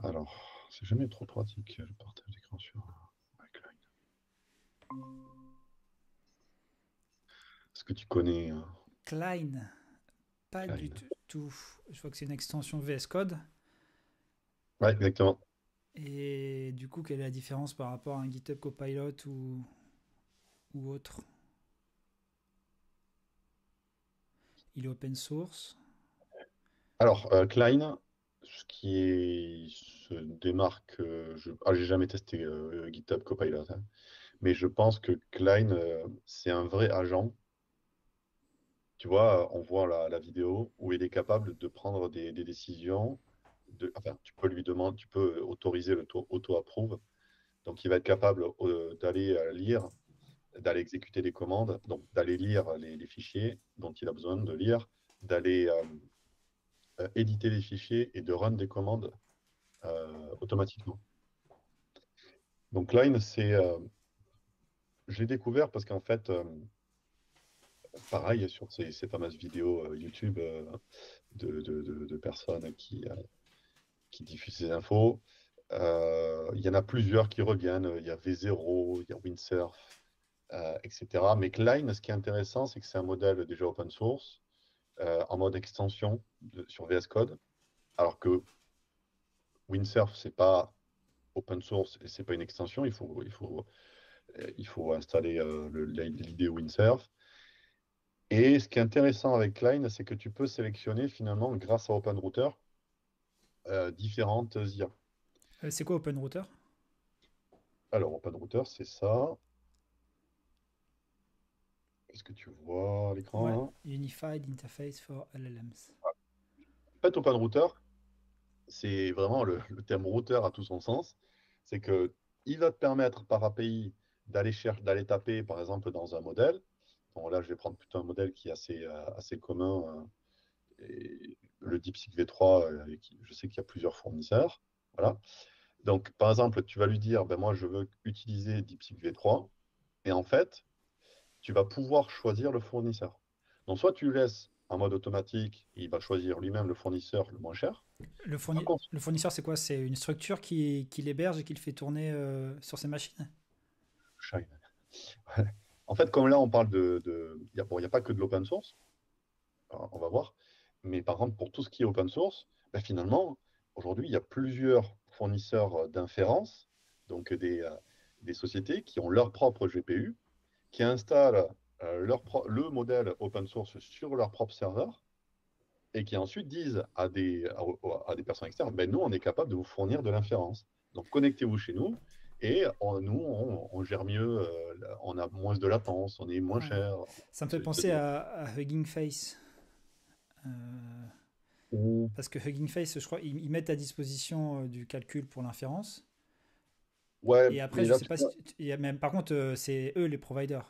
Alors, c'est jamais trop pratique. Je partage l'écran sur iCloud. Est-ce que tu connais Klein, pas du Klein? tout. Je vois que c'est une extension VS Code. Ouais, exactement. Et du coup, quelle est la différence par rapport à un GitHub Copilot ou autre? Il est open source. Alors, Klein, se démarque, j'ai jamais testé GitHub Copilot, hein, mais je pense que Klein, c'est un vrai agent. Tu vois, on voit la vidéo où il est capable de prendre des décisions. Enfin, tu peux lui demander, tu peux autoriser auto-approve. Donc, il va être capable d'aller lire, d'aller exécuter des commandes, donc d'aller lire les fichiers dont il a besoin de lire, d'aller éditer les fichiers et de run des commandes automatiquement. Donc Line, j'ai découvert parce qu'en fait, pareil, sur ces fameuses vidéos YouTube de personnes qui diffusent ces infos, il y en a plusieurs qui reviennent. Il y a V0, il y a Windsurf, etc. Mais Line, ce qui est intéressant, c'est que c'est un modèle déjà open source, en mode extension sur VS Code, alors que Windsurf, c'est pas open source et c'est pas une extension. Il faut installer l'IDE Windsurf. Et ce qui est intéressant avec Klein, c'est que tu peux sélectionner finalement, grâce à OpenRouter, différentes IA. C'est quoi OpenRouter? Alors, OpenRouter, c'est ça. Est-ce que tu vois à l'écran Ouais, là? Unified Interface for LLMs. En fait, OpenRouter, c'est vraiment le terme router a tout son sens. C'est que il va te permettre par API d'aller taper, par exemple, dans un modèle. Bon, là, je vais prendre plutôt un modèle qui est assez commun. Et le DeepSeek V3, je sais qu'il y a plusieurs fournisseurs. Voilà. Donc, par exemple, tu vas lui dire, ben, moi, je veux utiliser DeepSeek V3. Et en fait, tu vas pouvoir choisir le fournisseur. Donc, soit tu le laisses en mode automatique, il va choisir lui-même le fournisseur le moins cher. Par contre, Le fournisseur, c'est quoi? C'est une structure qui l'héberge et qui le fait tourner sur ses machines? Shine. Ouais. En fait, comme là, on parle bon, il n'y a pas que de l'open source, alors, on va voir. Mais par exemple, pour tout ce qui est open source, ben, finalement, aujourd'hui, il y a plusieurs fournisseurs d'inférence, donc des sociétés qui ont leur propre GPU, qui installent le modèle open source sur leur propre serveur et qui ensuite disent à des personnes externes, ben, nous, on est capable de vous fournir de l'inférence. Donc, connectez-vous chez nous et nous, on gère mieux, on a moins de latence, on est moins Ouais. cher. Ça me fait penser à Hugging Face. Euh, Ou- Parce que Hugging Face, je crois, ils mettent à disposition du calcul pour l'inférence. Ouais, Et après, mais je là, sais pas si. Même, par contre, c'est eux les providers.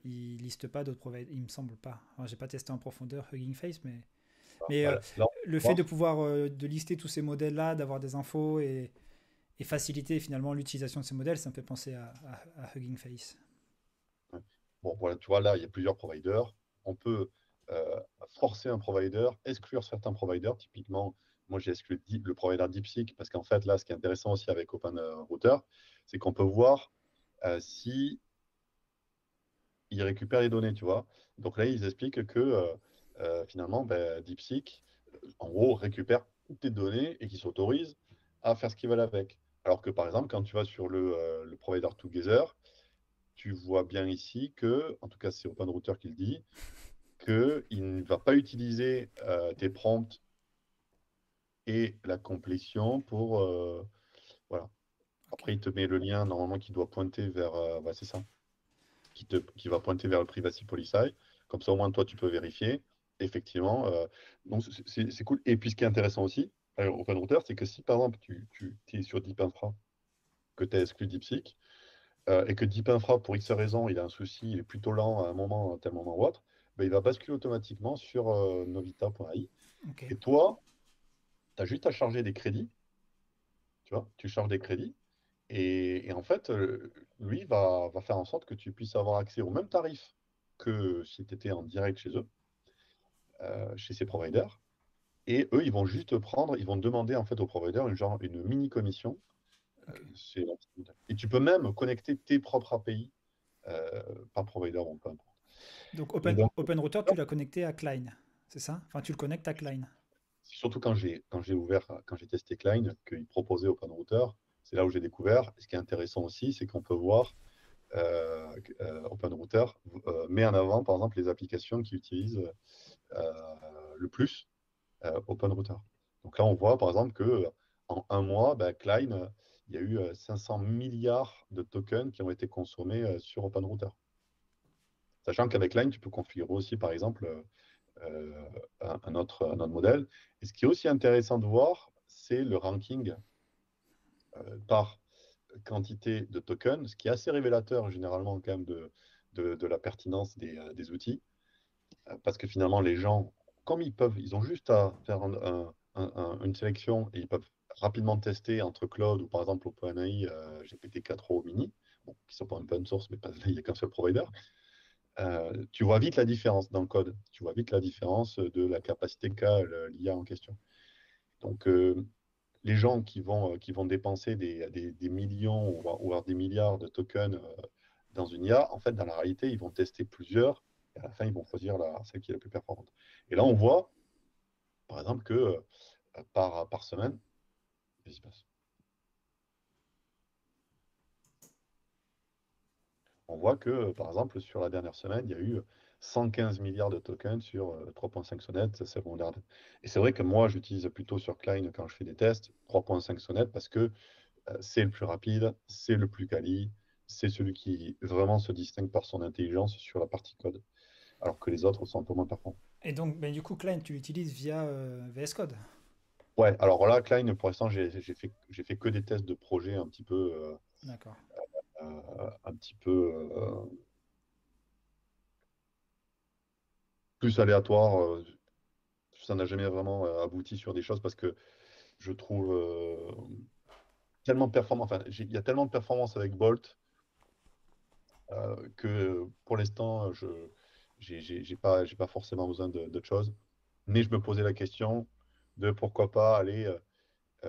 Ils listent pas d'autres providers. Il me semble pas. Alors, j'ai pas testé en profondeur Hugging Face, mais voilà, là, le on va fait de voir. pouvoir de lister tous ces modèles-là, d'avoir des infos et faciliter finalement l'utilisation de ces modèles, ça me fait penser à Hugging Face. Ouais. Bon, voilà, tu vois, là, il y a plusieurs providers. On peut forcer un provider, exclure certains providers. Typiquement, moi, j'ai exclu le provider DeepSeek parce qu'en fait, là, ce qui est intéressant aussi avec OpenRouter, c'est qu'on peut voir si il récupère les données, tu vois. Donc là, ils expliquent que finalement, ben, DeepSeek, en gros, récupère toutes tes données et qui s'autorise à faire ce qu'ils veulent avec. Alors que, par exemple, quand tu vas sur le provider Together, tu vois bien ici que, en tout cas c'est OpenRouter qui le dit, qu'il ne va pas utiliser tes prompts et la complétion pour... voilà. Ok. Après, il te met le lien normalement qui doit pointer vers... ouais, c'est ça, qui va pointer vers le Privacy Policy. Comme ça, au moins, toi, tu peux vérifier. Effectivement. Donc, c'est cool. Et puis, ce qui est intéressant aussi, OpenRouter, c'est que si, par exemple, tu es sur Deep Infra, que tu as exclu DeepSeek, et que Deep Infra, pour X raison, il a un souci, il est plutôt lent à un moment, à tel moment ou autre, ben, il va basculer automatiquement sur novita.ai. Ok. Et toi, tu as juste à charger des crédits, tu vois, tu charges des crédits, et en fait, lui va faire en sorte que tu puisses avoir accès au même tarif que si tu étais en direct chez eux, chez ces providers. Et eux, ils vont juste prendre, ils vont demander en fait au provider une mini commission. Ok. C'est- et tu peux même connecter tes propres API par provider ou peu importe. Donc Et donc, OpenRouter, tu l'as connecté à Klein, c'est ça? Enfin, tu le connectes à Klein. surtout quand j'ai testé Klein, qu'il proposait OpenRouter, c'est là où j'ai découvert. Ce qui est intéressant aussi, c'est qu'on peut voir OpenRouter met en avant, par exemple, les applications qui utilisent le plus OpenRouter. Donc là, on voit, par exemple, que en un mois, bah, Klein, il y a eu 500 milliards de tokens qui ont été consommés sur OpenRouter. Sachant qu'avec Line, tu peux configurer aussi, par exemple, un autre modèle. Et ce qui est aussi intéressant de voir, c'est le ranking par quantité de tokens, ce qui est assez révélateur généralement quand même de la pertinence des outils. Parce que finalement, les gens, comme ils peuvent, ils ont juste à faire une sélection et ils peuvent rapidement tester entre Cloud ou par exemple OpenAI GPT-4 o mini, bon, qui ne sont pas open source, mais pas, il n'y a qu'un seul provider. Tu vois vite la différence dans le code. Tu vois vite la différence de la capacité qu'a l'IA en question. Donc, les gens qui vont dépenser des millions ou voire des milliards de tokens dans une IA, en fait, dans la réalité, ils vont tester plusieurs et à la fin, ils vont choisir celle qui est la plus performante. Et là, on voit, par exemple, que par semaine, qu'est-ce qui se passe. On voit que, par exemple, sur la dernière semaine, il y a eu 115 milliards de tokens sur 3.5 Sonnet, secondaire. Et c'est vrai que moi, j'utilise plutôt sur Klein quand je fais des tests 3.5 Sonnet parce que c'est le plus rapide, c'est le plus quali, c'est celui qui vraiment se distingue par son intelligence sur la partie code, alors que les autres sont un peu moins performants. Et donc, ben, du coup, Klein, tu l'utilises via VS Code. Ouais, alors là, Klein, pour l'instant, j'ai fait que des tests de projet D'accord. un petit peu plus aléatoires. Ça n'a jamais vraiment abouti sur des choses parce que je trouve, tellement performant. Enfin, il y a tellement de performance avec Bolt que pour l'instant, j'ai pas forcément besoin d'autre chose. Mais je me posais la question de pourquoi pas aller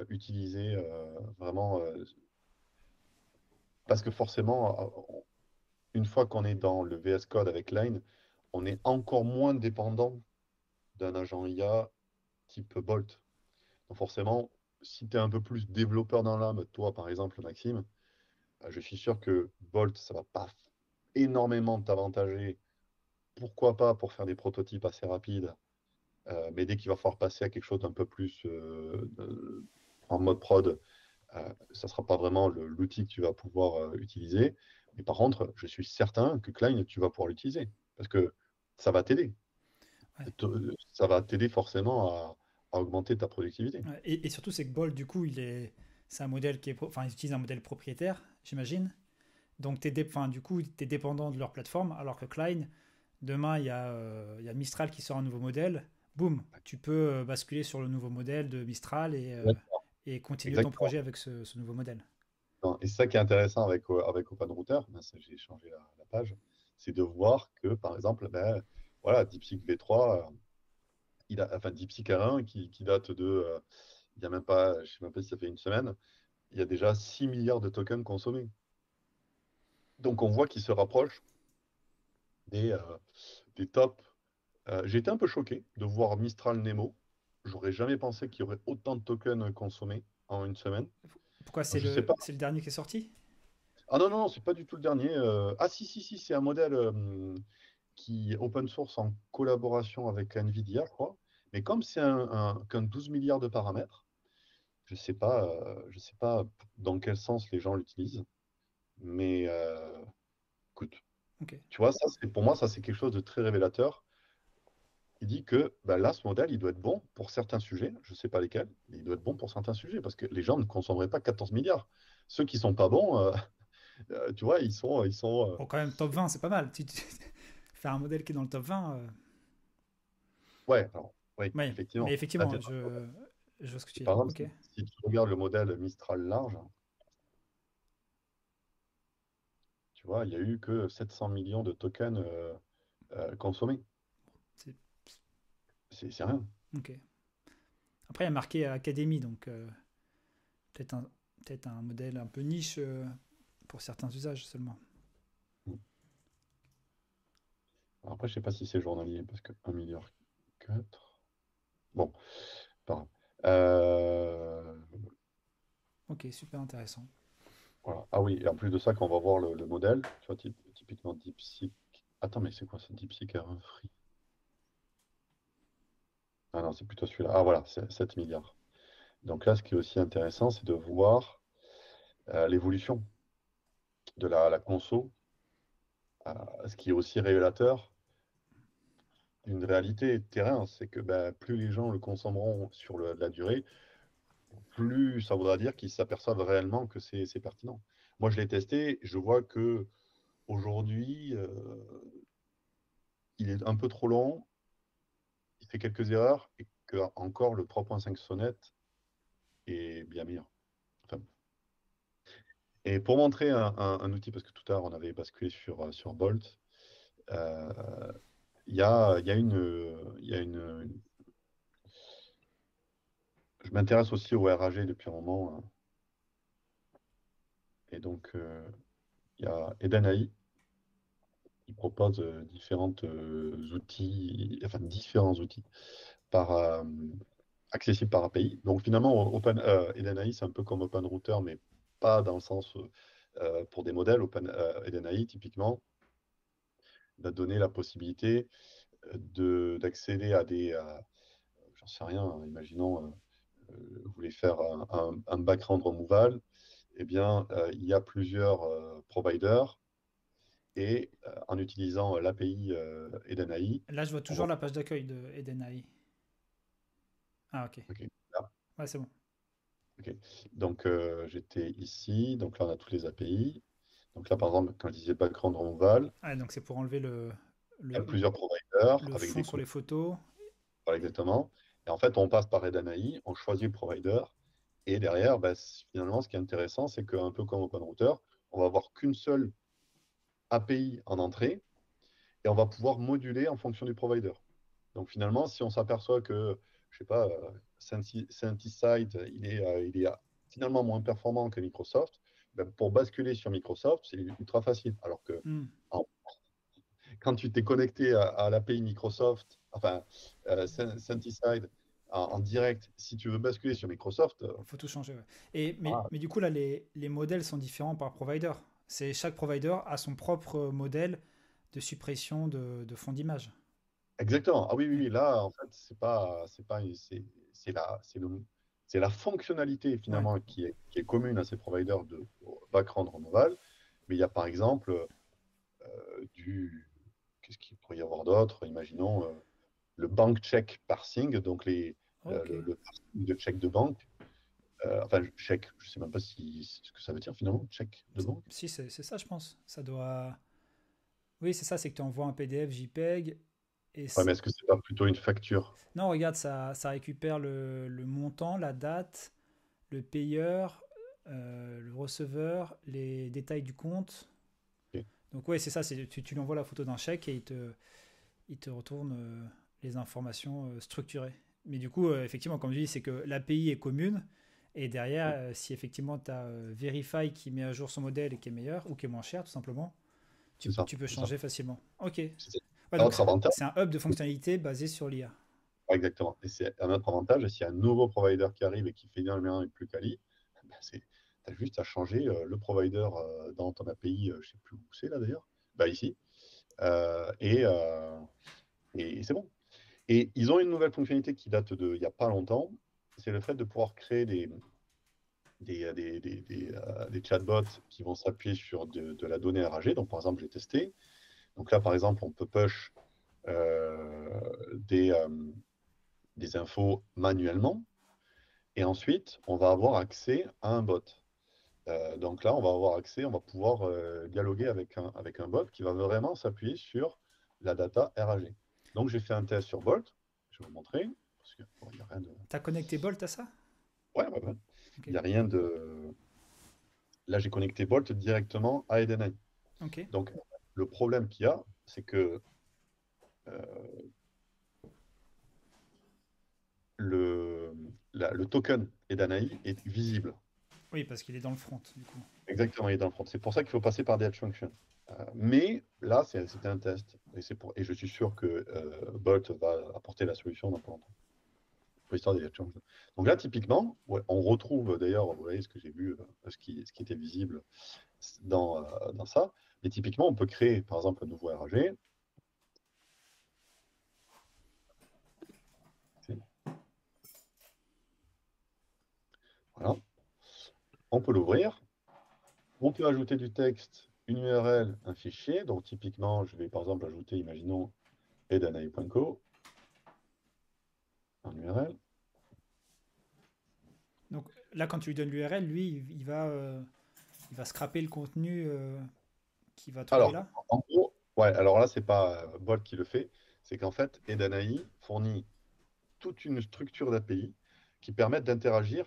utiliser vraiment. Parce que forcément, une fois qu'on est dans le VS Code avec Line, on est encore moins dépendant d'un agent IA type Bolt. Donc forcément, si tu es un peu plus développeur dans l'âme, toi par exemple, Maxime, je suis sûr que Bolt, ça va pas énormément t'avantager. Pourquoi pas pour faire des prototypes assez rapides, mais dès qu'il va falloir passer à quelque chose d'un peu plus en mode prod, ça ne sera pas vraiment l'outil que tu vas pouvoir utiliser. Mais par contre, je suis certain que Klein, tu vas pouvoir l'utiliser parce que ça va t'aider. Ouais. Ça va t'aider forcément à augmenter ta productivité. Ouais. Et surtout, c'est que Bolt, du coup, c'est un modèle qui est, enfin, ils utilisent un modèle propriétaire, j'imagine. Donc, enfin, du coup, tu es dépendant de leur plateforme, alors que Klein, demain, il y a Mistral qui sort un nouveau modèle. Boum, tu peux basculer sur le nouveau modèle de Mistral Exactement. et continuer ton Exactement. projet avec ce nouveau modèle. Non, et c'est ça qui est intéressant avec OpenRouter, ben, j'ai changé la page, c'est de voir que, par exemple, ben, voilà, DeepSeek V3, enfin DeepSeek R1 qui date il y a même pas, je sais même pas si ça fait une semaine, il y a déjà 6 milliards de tokens consommés. Donc on voit qu'il se rapproche des, euh, des tops. J'ai été un peu choqué de voir Mistral Nemo. J'aurais jamais pensé qu'il y aurait autant de tokens consommés en une semaine. Pourquoi Je sais pas. c'est le dernier qui est sorti? Ah non, non, non, c'est pas du tout le dernier. Ah si, si, si, c'est un modèle qui est open source en collaboration avec NVIDIA, je crois. Mais comme c'est qu'un 12 milliards de paramètres, je sais pas dans quel sens les gens l'utilisent. Mais écoute, Ok. tu vois, pour moi, ça c'est quelque chose de très révélateur. Il dit que bah, là, ce modèle, il doit être bon pour certains sujets. Je ne sais pas lesquels, mais il doit être bon pour certains sujets parce que les gens ne consommeraient pas 14 milliards. Ceux qui sont pas bons, tu vois, Bon, quand même, top 20, c'est pas mal. Faire un modèle qui est dans le top 20, ouais, alors, oui, oui. Mais effectivement. Là, effectivement, t'es dans le modèle. je vois ce que tu Et veux dire. par exemple, Ok. si tu regardes le modèle Mistral large, tu vois, il n'y a eu que 700 millions de tokens consommés. C'est- C'est rien. ok. Après, il y a marqué Académie, donc peut-être un, peut-être un modèle un peu niche pour certains usages seulement. Alors après, je sais pas si c'est journalier parce que 1,4 milliard. Bon, pas grave. Euh, Ok, super intéressant. Voilà. Ah oui, et en plus de ça, quand on va voir le modèle, tu vois, typiquement DeepSeek. Attends, mais c'est quoi ce DeepSeek R1 Free? Ah non, c'est plutôt celui-là. Ah voilà, c'est 7 milliards. Donc là, ce qui est aussi intéressant, c'est de voir l'évolution de la conso, ce qui est aussi révélateur d'une réalité de terrain, c'est que ben, plus les gens le consommeront sur la durée, plus ça voudra dire qu'ils s'aperçoivent réellement que c'est pertinent. Moi, je l'ai testé, je vois que aujourd'hui, il est un peu trop long, il fait quelques erreurs et que encore le 3.5 Sonnet est bien meilleur. Enfin, et pour montrer un outil, parce que tout à l'heure on avait basculé sur Bolt, euh, il y a je m'intéresse aussi au RAG depuis un moment, hein. Et donc il y a Edan AI qui propose différents outils par, accessibles par API. Donc finalement, Edan AI, c'est un peu comme OpenRouter, mais pas dans le sens pour des modèles. Edan AI, typiquement, va donner la possibilité d'accéder à j'en sais rien, hein, imaginons, vous voulez faire un background removal, eh bien, il y a plusieurs providers et en utilisant l'API Edenai, Là, je vois on va. toujours la page d'accueil de Edenai. Ah, ok. Ok, là, Ouais, c'est bon. ok. Donc, j'étais ici. Donc là, on a tous les API. Donc là, par exemple, quand je disais background removal, Ah, donc c'est pour enlever il y a le, plusieurs providers le avec fond des sur couleurs. les photos. Voilà, exactement. Et en fait, on passe par Edenai, on choisit le provider Et derrière, bah, finalement, ce qui est intéressant, c'est qu'un peu comme OpenRouter, on va avoir qu'une seule API en entrée et on va pouvoir moduler en fonction du provider. Donc finalement, si on s'aperçoit que, je sais pas, Sentiside, il est finalement moins performant que Microsoft, ben, pour basculer sur Microsoft, c'est ultra facile. Alors que Hmm. en- quand tu t'es connecté à l'API Microsoft, enfin, Sentiside en direct, si tu veux basculer sur Microsoft, Il faut tout changer. Ouais. Et, ah, mais du coup, là, les modèles sont différents par provider. Chaque provider a son propre modèle de suppression de fond d'image. exactement. Ah oui, oui, Ouais. oui. Là, en fait, c'est la fonctionnalité Ouais. finalement qui est commune à ces providers de background renouvelable. Mais il y a par exemple du, qu'est-ce qu'il pourrait y avoir d'autre? Imaginons le bank check parsing, donc Ok. le parsing de check de banque. Enfin, check, je ne sais même pas ce que ça veut dire finalement, check de banque. Si, c'est ça, je pense. Ça doit. Oui, c'est ça, c'est que tu envoies un PDF JPEG. Et Ouais, mais est-ce que c'est pas plutôt une facture? non, regarde, ça récupère le montant, la date, le payeur, le receveur, les détails du compte. Ok, Donc, ouais, c'est ça, tu lui envoies la photo d'un chèque et il te retourne les informations structurées. Mais du coup, effectivement, comme je dis, c'est que l'API est commune. Et derrière, ok, si effectivement tu as Verify qui met à jour son modèle et qui est meilleur ou qui est moins cher, tout simplement, c'est ça, tu peux c'est ça. changer facilement. Ok. C'est Ouais, un donc autre avantage. c'est un hub de fonctionnalité basé sur l'IA. Exactement. Et c'est un autre avantage, s'il y a un nouveau provider qui arrive et qui fait bien le mien et plus quali, ben tu as juste à changer le provider dans ton API, je ne sais plus où c'est là d'ailleurs, bah, ici, Euh, et, euh, et c'est bon. Et ils ont une nouvelle fonctionnalité qui date de il n'y a pas longtemps, c'est le fait de pouvoir créer des chatbots qui vont s'appuyer sur de la donnée RAG. Donc par exemple, j'ai testé. Donc là, par exemple, on peut push euh, des, euh, des infos manuellement. Et ensuite, on va avoir accès à un bot. Donc là, on va avoir accès, on va pouvoir dialoguer avec un bot qui va vraiment s'appuyer sur la data RAG. Donc j'ai fait un test sur Bolt, je vais vous montrer, parce qu'il n'y a rien de... T'as connecté Bolt à ça? Ouais, ouais, ouais. Ok. Il n'y a rien de... Là, j'ai connecté Bolt directement à Edenred. Ok. Donc le problème qu'il y a, c'est que euh, le, le token Edenred est visible. Oui, parce qu'il est dans le front, du coup. Exactement, il est dans le front. C'est pour ça qu'il faut passer par des Edge Functions. Mais là, c'était un test. Et je suis sûr que Bolt va apporter la solution dans pas longtemps. Pour l'histoire des Edge Functions. Donc là, typiquement, ouais, on retrouve d'ailleurs, vous voyez ce que j'ai vu, ce qui était visible dans ça. Mais typiquement, on peut créer, par exemple, un nouveau RAG. Voilà. On peut l'ouvrir. On peut ajouter du texte, une URL, un fichier. Donc typiquement, je vais par exemple ajouter, imaginons, edanaï.co, un URL. Donc là, quand tu lui donnes l'URL, lui, il va scraper le contenu qu'il va trouver Alors, là. en gros, ouais, alors là, c'est pas Bolt qui le fait, c'est qu'en fait, Edanaï fournit toute une structure d'API qui permettent d'interagir,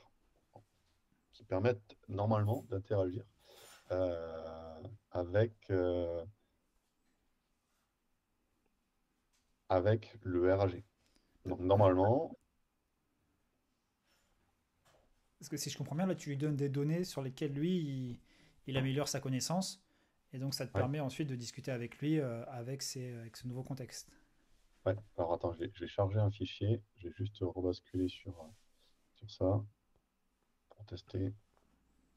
qui permettent normalement d'interagir avec, avec le RAG. Donc, Ouais. normalement, Parce que si je comprends bien, là, tu lui donnes des données sur lesquelles lui, il améliore sa connaissance. Et donc, ça te ouais, permet ensuite de discuter avec lui avec ce nouveau contexte. ouais. Alors, attends, je vais charger un fichier, je vais juste rebasculer sur ça pour tester.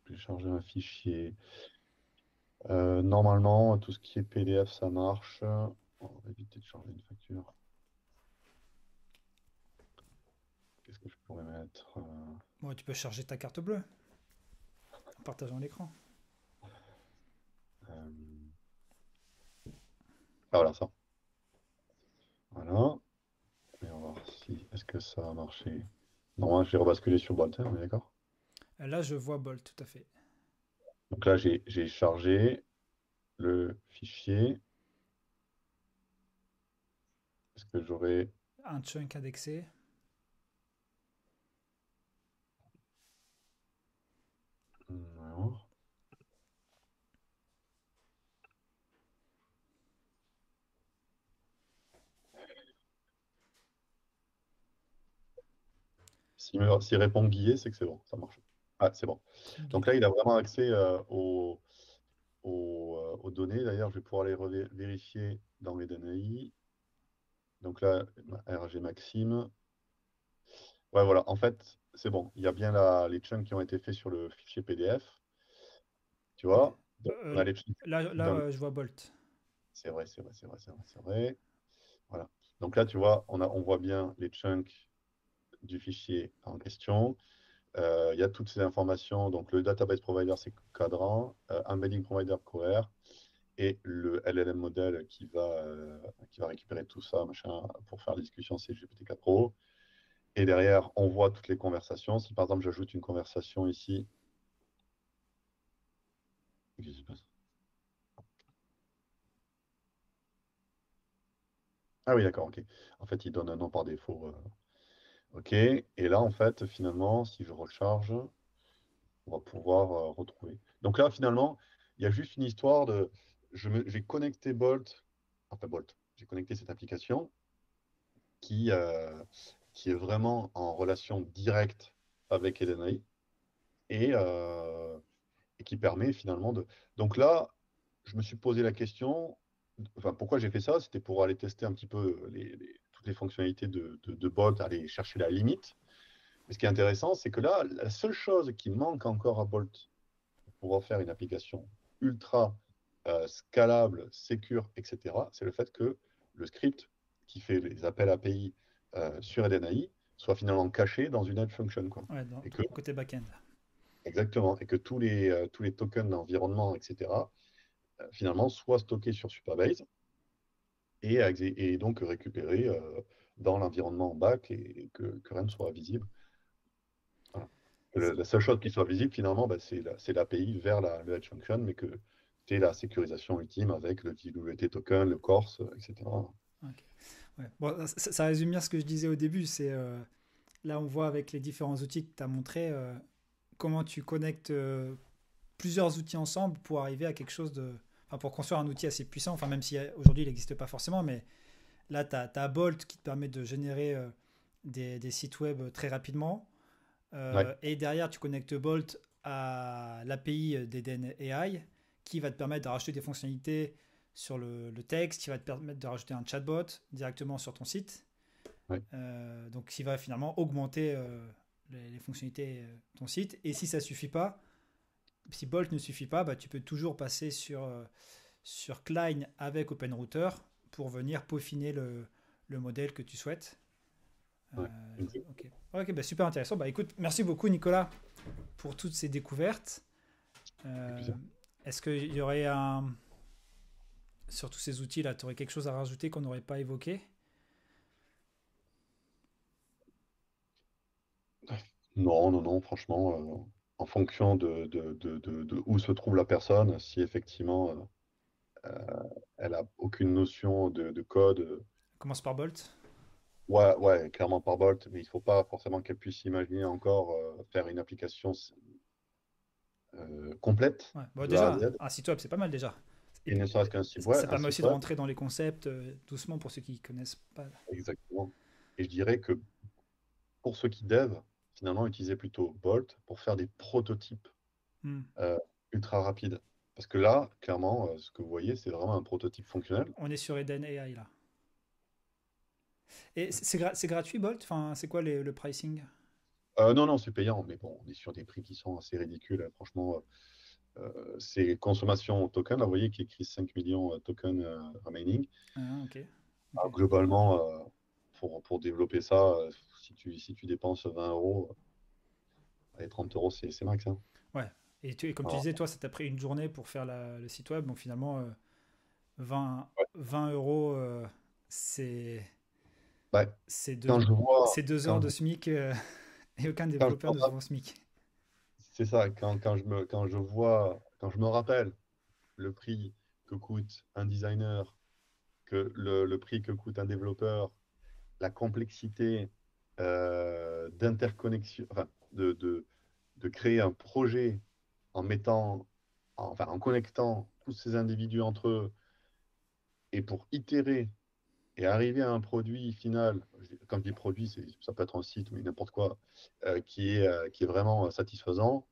Je vais charger un fichier. Normalement, tout ce qui est PDF, ça marche. On va éviter de charger une facture. Qu'est-ce que je pourrais mettre Bon, tu peux charger ta carte bleue en partageant l'écran. euh, Ah voilà, ça. Voilà. Et on va voir si est-ce que ça a marché. Normalement, je vais rebasculer sur Bolter, on est d'accord? Là, je vois Bolt, tout à fait. Donc là, j'ai chargé le fichier. Est-ce que j'aurai... Un chunk indexé. S'il répond Guillet, c'est que c'est bon, ça marche. Ah, c'est bon. Donc là, il a vraiment accès aux données. D'ailleurs, je vais pouvoir les vérifier dans les DNI. Donc là, RG Maxime. Ouais, voilà. En fait, c'est bon. Il y a bien les chunks qui ont été faits sur le fichier PDF. Tu Ok. vois? Donc, on a les chunks Là, dans le... je vois Bolt. C'est vrai, c'est vrai, c'est vrai, c'est vrai, c'est vrai. Voilà. Donc là, tu vois, on voit bien les chunks du fichier en question. Il y a toutes ces informations. Donc, le database provider, c'est Cadran, embedding provider Cohere, et le LLM modèle qui va récupérer tout ça, machin, pour faire la discussion, c'est GPT-4 Pro. Et derrière, on voit toutes les conversations. Si par exemple, j'ajoute une conversation ici, qu'est-ce qui se passe? Ah oui, d'accord, ok. En fait, il donne un nom par défaut. Ok. Et là, en fait, finalement, si je recharge, on va pouvoir retrouver. Donc là, finalement, il y a juste une histoire de. J'ai connecté Bolt, enfin Bolt, j'ai connecté cette application qui, euh, qui est vraiment en relation directe avec Edenai et, euh, et qui permet finalement de. Donc là, je me suis posé la question, enfin, pourquoi j'ai fait ça? C'était pour aller tester un petit peu toutes les fonctionnalités de Bolt, aller chercher la limite. Mais ce qui est intéressant, c'est que là, la seule chose qui manque encore à Bolt pour pouvoir faire une application ultra scalable, sécure, etc., c'est le fait que le script qui fait les appels API sur Edenai soit finalement caché dans une head function, quoi. Ouais, Et que, côté back-end. exactement, et que tous les tokens d'environnement, etc., finalement, soient stockés sur Supabase et donc récupérés dans l'environnement en back et que rien ne soit visible. Voilà. La seule chose qui soit visible, finalement, bah, c'est l'API vers le Edge Function, mais que c'est la sécurisation ultime avec le JWT token, le Corse, etc. Ok. Ouais. Bon, ça résume bien ce que je disais au début. C'est là, on voit avec les différents outils que tu as montré comment tu connectes plusieurs outils ensemble pour arriver à quelque chose de. Enfin, pour construire un outil assez puissant. Enfin, même si aujourd'hui il n'existe pas forcément, mais là, tu as Bolt qui te permet de générer des sites web très rapidement. Ouais, Et derrière, tu connectes Bolt à l'API d'Eden AI qui va te permettre de rajouter des fonctionnalités sur le texte, qui va te permettre de rajouter un chatbot directement sur ton site. ouais, Donc, qui va finalement augmenter les fonctionnalités de ton site. Et si ça suffit pas, si Bolt ne suffit pas, bah, tu peux toujours passer sur Klein avec OpenRouter pour venir peaufiner le modèle que tu souhaites. ouais. Ok, ok, bah super intéressant. Bah écoute, merci beaucoup Nicolas pour toutes ces découvertes. C'est Euh, plaisir. Est-ce qu'il y aurait un... Sur tous ces outils-là, tu aurais quelque chose à rajouter qu'on n'aurait pas évoqué? Non, non, non, franchement, en fonction de où se trouve la personne, si effectivement elle a aucune notion de code, On commence par Bolt. ouais, ouais, clairement par Bolt, mais il ne faut pas forcément qu'elle puisse imaginer encore faire une application complète Ouais. Bon, de A à déjà, Z, un site web, c'est pas mal déjà. Et et ne serait-ce qu'un site web, ça un permet site aussi de web, rentrer dans les concepts doucement pour ceux qui connaissent pas. exactement. Et je dirais que pour ceux qui dev, finalement, utiliser plutôt Bolt pour faire des prototypes Hmm. euh, ultra rapides. Parce que là, clairement, ce que vous voyez, c'est vraiment un prototype fonctionnel. On est sur Eden AI là. Et c'est gratuit Bolt? Enfin, c'est quoi le pricing? Non, non, c'est payant, mais bon, on est sur des prix qui sont assez ridicules, hein. Franchement, c'est consommation token. Là, vous voyez qu'il y a écrit 5 millions tokens remaining. Ah, ok. Ok. Alors, globalement, pour développer ça, si tu dépenses 20 euros, allez, 30 euros, c'est max, hein. Ouais. Et comme tu Alors, disais, toi, ça t'a pris une journée pour faire le site web. Donc finalement, 20, ouais. 20 euros, c'est Bah, c'est deux, quand je vois, c'est 2 heures quand de je, SMIC et aucun quand je développeur me ne se vend SMIC. c'est ça, quand je me rappelle le prix que coûte un designer, que le prix que coûte un développeur, la complexité d'interconnexion, enfin, de créer un projet en mettant, enfin, en connectant tous ces individus entre eux et pour itérer et arriver à un produit final, quand je dis produit, ça peut être un site, mais n'importe quoi, qui est vraiment satisfaisant,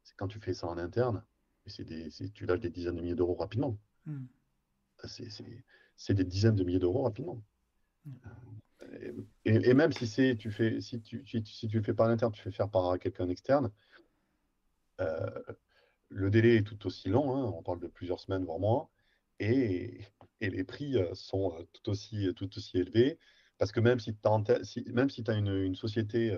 c'est quand tu fais ça en interne, et tu lâches des dizaines de milliers d'euros rapidement. Hmm. C'est c'est- c'est des dizaines de milliers d'euros rapidement. Hmm. Et même si tu le fais pas en interne, tu fais faire par quelqu'un externe, euh, le délai est tout aussi long, hein, on parle de plusieurs semaines, voire mois, et, et les prix sont tout aussi élevés, parce que même si tu as, même si tu une société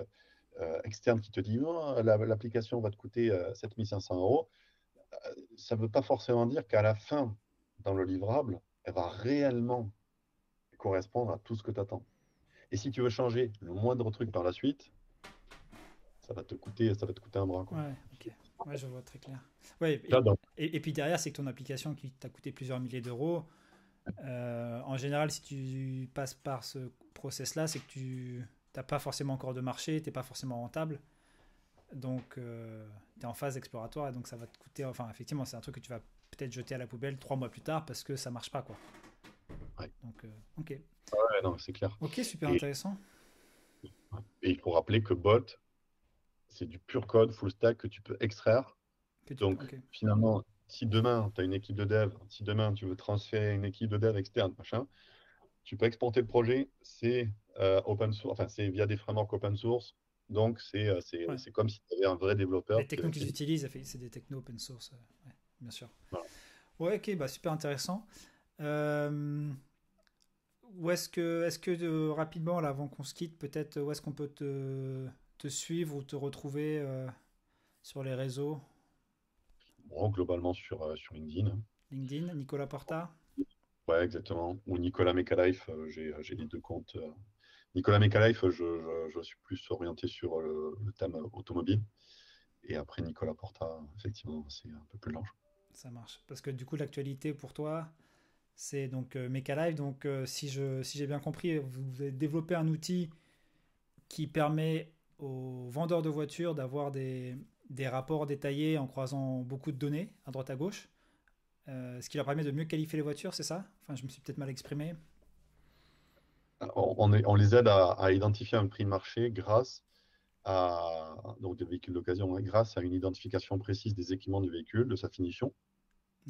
externe qui te dit oh, l'application va te coûter 7500 euros, ça ne veut pas forcément dire qu'à la fin, dans le livrable, elle va réellement correspondre à tout ce que tu attends. Et si tu veux changer le moindre truc par la suite, ça va te coûter un bras, quoi. Ouais, ok. Ouais, je vois très clair. Ouais, Ça, dans- et puis derrière, c'est que ton application qui t'a coûté plusieurs milliers d'euros, en général, si tu passes par ce process-là, c'est que tu n'as pas forcément encore de marché, tu n'es pas forcément rentable. Donc, tu es en phase exploratoire et donc ça va te coûter. Enfin, effectivement, c'est un truc que tu vas peut-être jeter à la poubelle 3 mois plus tard parce que ça marche pas, quoi. ouais. Donc, ok. Ouais, non, c'est clair. Ok, super Et, intéressant. et il faut rappeler que Bolt, c'est du pur code full stack que tu peux extraire. Donc, Ok. finalement, si demain, tu as une équipe de dev, si demain, tu veux transférer une équipe de dev externe, machin, tu peux exporter le projet, c'est open source, enfin, c'est via des frameworks open source. Donc, Ouais. c'est comme si tu avais un vrai Les développeur technos qu'ils utilisent, c'est des technos open source. Ouais, bien sûr. voilà. Ouais, ok, bah super intéressant. Où est-ce que rapidement, là, avant qu'on se quitte, peut-être, où est-ce qu'on peut te suivre ou te retrouver sur les réseaux? Bon, globalement sur LinkedIn, hein. LinkedIn, Nicolas Porta? Ouais, exactement. Ou Nicolas Mecalife, j'ai les deux comptes. Nicolas Mecalife, je suis plus orienté sur le thème automobile. Et après, Nicolas Porta, effectivement, c'est un peu plus large. Ça marche. Parce que du coup, l'actualité pour toi, c'est donc Mecalive. Donc, si j'ai bien compris, vous avez développé un outil qui permet aux vendeurs de voitures d'avoir des rapports détaillés en croisant beaucoup de données à droite à gauche. Ce qui leur permet de mieux qualifier les voitures, c'est ça? Enfin, je me suis peut-être mal exprimé. On les aide à identifier un prix de marché grâce donc des véhicules d'occasion, hein, grâce à une identification précise des équipements du véhicule, de sa finition.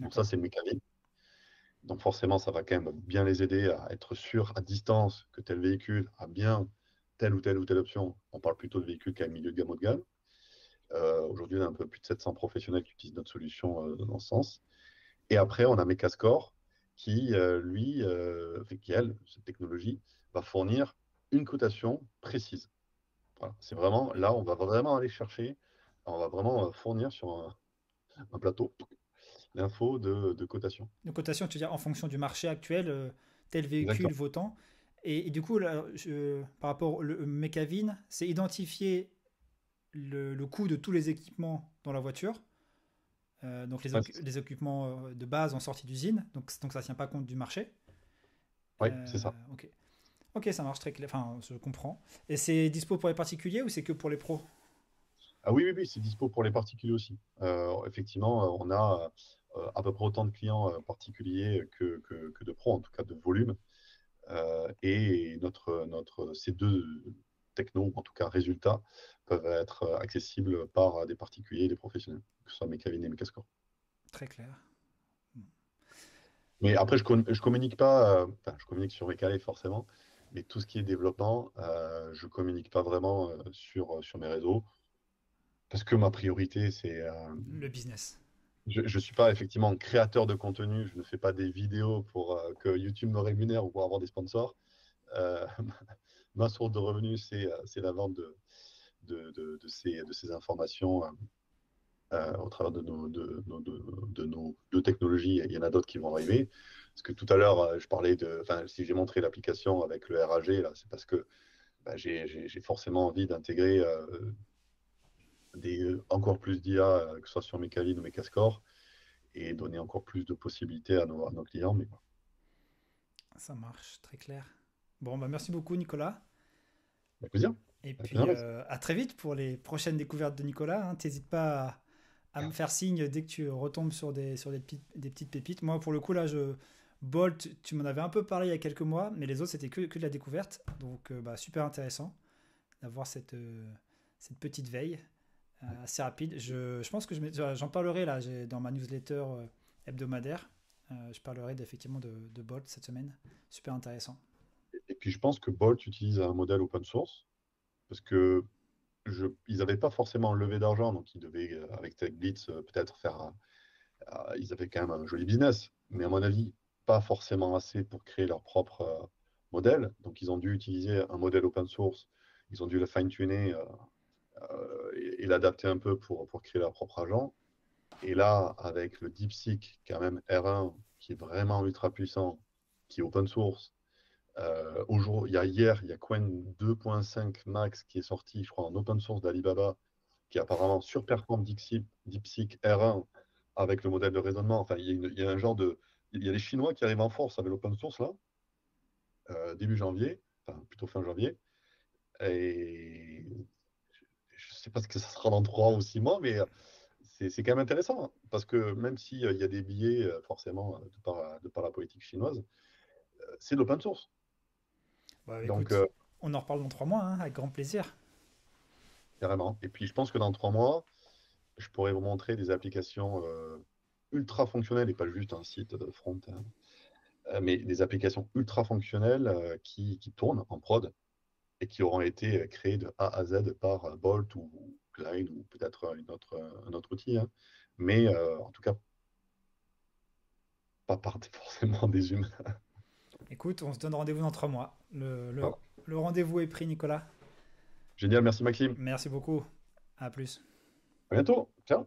Donc ça, D'accord. c'est le mécanisme. Donc forcément, ça va quand même bien les aider à être sûrs à distance que tel véhicule a bien telle ou telle option. On parle plutôt de véhicules qui a un milieu de gamme haut de gamme. Aujourd'hui, on a un peu plus de 700 professionnels qui utilisent notre solution dans ce sens. Et après, on a Mecascore qui, qui, elle, cette technologie, va fournir une cotation précise. Voilà. C'est vraiment, là, on va vraiment aller chercher, on va vraiment fournir sur un plateau l'info de cotation. De cotation, tu veux dire en fonction du marché actuel, tel véhicule Exactement. vaut tant. Et du coup, là, par rapport au Mecavin, c'est identifier le coût de tous les équipements dans la voiture. Donc Ouais, c'est ça. les équipements de base en sortie d'usine. Donc ça ne tient pas compte du marché. Ouais, c'est ça. Ok. Ok, ça marche très clair. Enfin, je comprends. Et c'est dispo pour les particuliers ou c'est que pour les pros? Ah oui, oui, oui, c'est dispo pour les particuliers aussi. Effectivement, on a à peu près autant de clients particuliers que de pros, en tout cas de volume. Et ces deux technos, en tout cas résultats, peuvent être accessibles par des particuliers et des professionnels, que ce soit Mecavin et Mecascore. Très clair. Mais après, je communique pas, enfin, je communique sur Mecale forcément, mais tout ce qui est développement, je communique pas vraiment sur mes réseaux, parce que ma priorité, Le business. je ne suis pas effectivement créateur de contenu, je ne fais pas des vidéos pour que YouTube me rémunère ou pour avoir des sponsors. Euh, Ma source de revenus, c'est la vente de ces informations au travers de nos deux technologies. Il y en a d'autres qui vont arriver. Parce que tout à l'heure, je parlais de. Enfin, si j'ai montré l'application avec le RAG, là, c'est parce que bah, j'ai forcément envie d'intégrer encore plus d'IA, que ce soit sur Mecavin ou Mecascore, et donner encore plus de possibilités à nos clients. Mais bon, Ça marche, très clair. Bon, bah merci beaucoup, Nicolas. avec plaisir. Et Avec puis plaisir, Max. à très vite pour les prochaines découvertes de Nicolas. Hein. T'hésites pas à me faire signe dès que tu retombes sur des petites pépites. Moi, pour le coup, là, je Bolt, tu m'en avais un peu parlé il y a quelques mois, mais les autres, c'était que de la découverte. Donc, bah, super intéressant d'avoir cette petite veille assez rapide. Je pense que j'en parlerai là dans ma newsletter hebdomadaire. Je parlerai effectivement de Bolt cette semaine. Super intéressant. Et puis je pense que Bolt utilise un modèle open source parce que ils n'avaient pas forcément levé d'argent, donc ils devaient, avec TechBlitz, peut-être faire. Ils avaient quand même un joli business, mais à mon avis, pas forcément assez pour créer leur propre modèle. Donc ils ont dû utiliser un modèle open source, ils ont dû le fine-tuner et l'adapter un peu pour créer leur propre agent. Et là, avec le DeepSeek, quand même R1, qui est vraiment ultra puissant, qui est open source, hier, il y a Qwen 2.5 Max qui est sorti, je crois, en open source d'Alibaba, qui apparemment surperforme DeepSeek R1 avec le modèle de raisonnement. Enfin, il y a un genre de. Il y a les Chinois qui arrivent en force avec l'open source, là, début janvier, enfin, plutôt fin janvier. Et je ne sais pas ce que ça sera dans 3 ou 6 mois, mais c'est quand même intéressant, hein, parce que même s'il y a des biais, forcément, de par la politique chinoise, c'est de l'open source. Bah, Donc, écoute, on en reparle dans 3 mois, hein, avec grand plaisir. carrément. Et puis, je pense que dans 3 mois, je pourrais vous montrer des applications ultra fonctionnelles et pas juste un site front, hein, mais des applications ultra fonctionnelles qui tournent en prod et qui auront été créées de A à Z par Bolt ou Glide ou peut-être un autre outil, hein. Mais en tout cas, pas par forcément des humains. Écoute, on se donne rendez-vous dans 3 mois. Voilà. Le rendez-vous est pris, Nicolas. Génial, merci Maxime. Merci beaucoup. À plus. À bientôt. Ciao.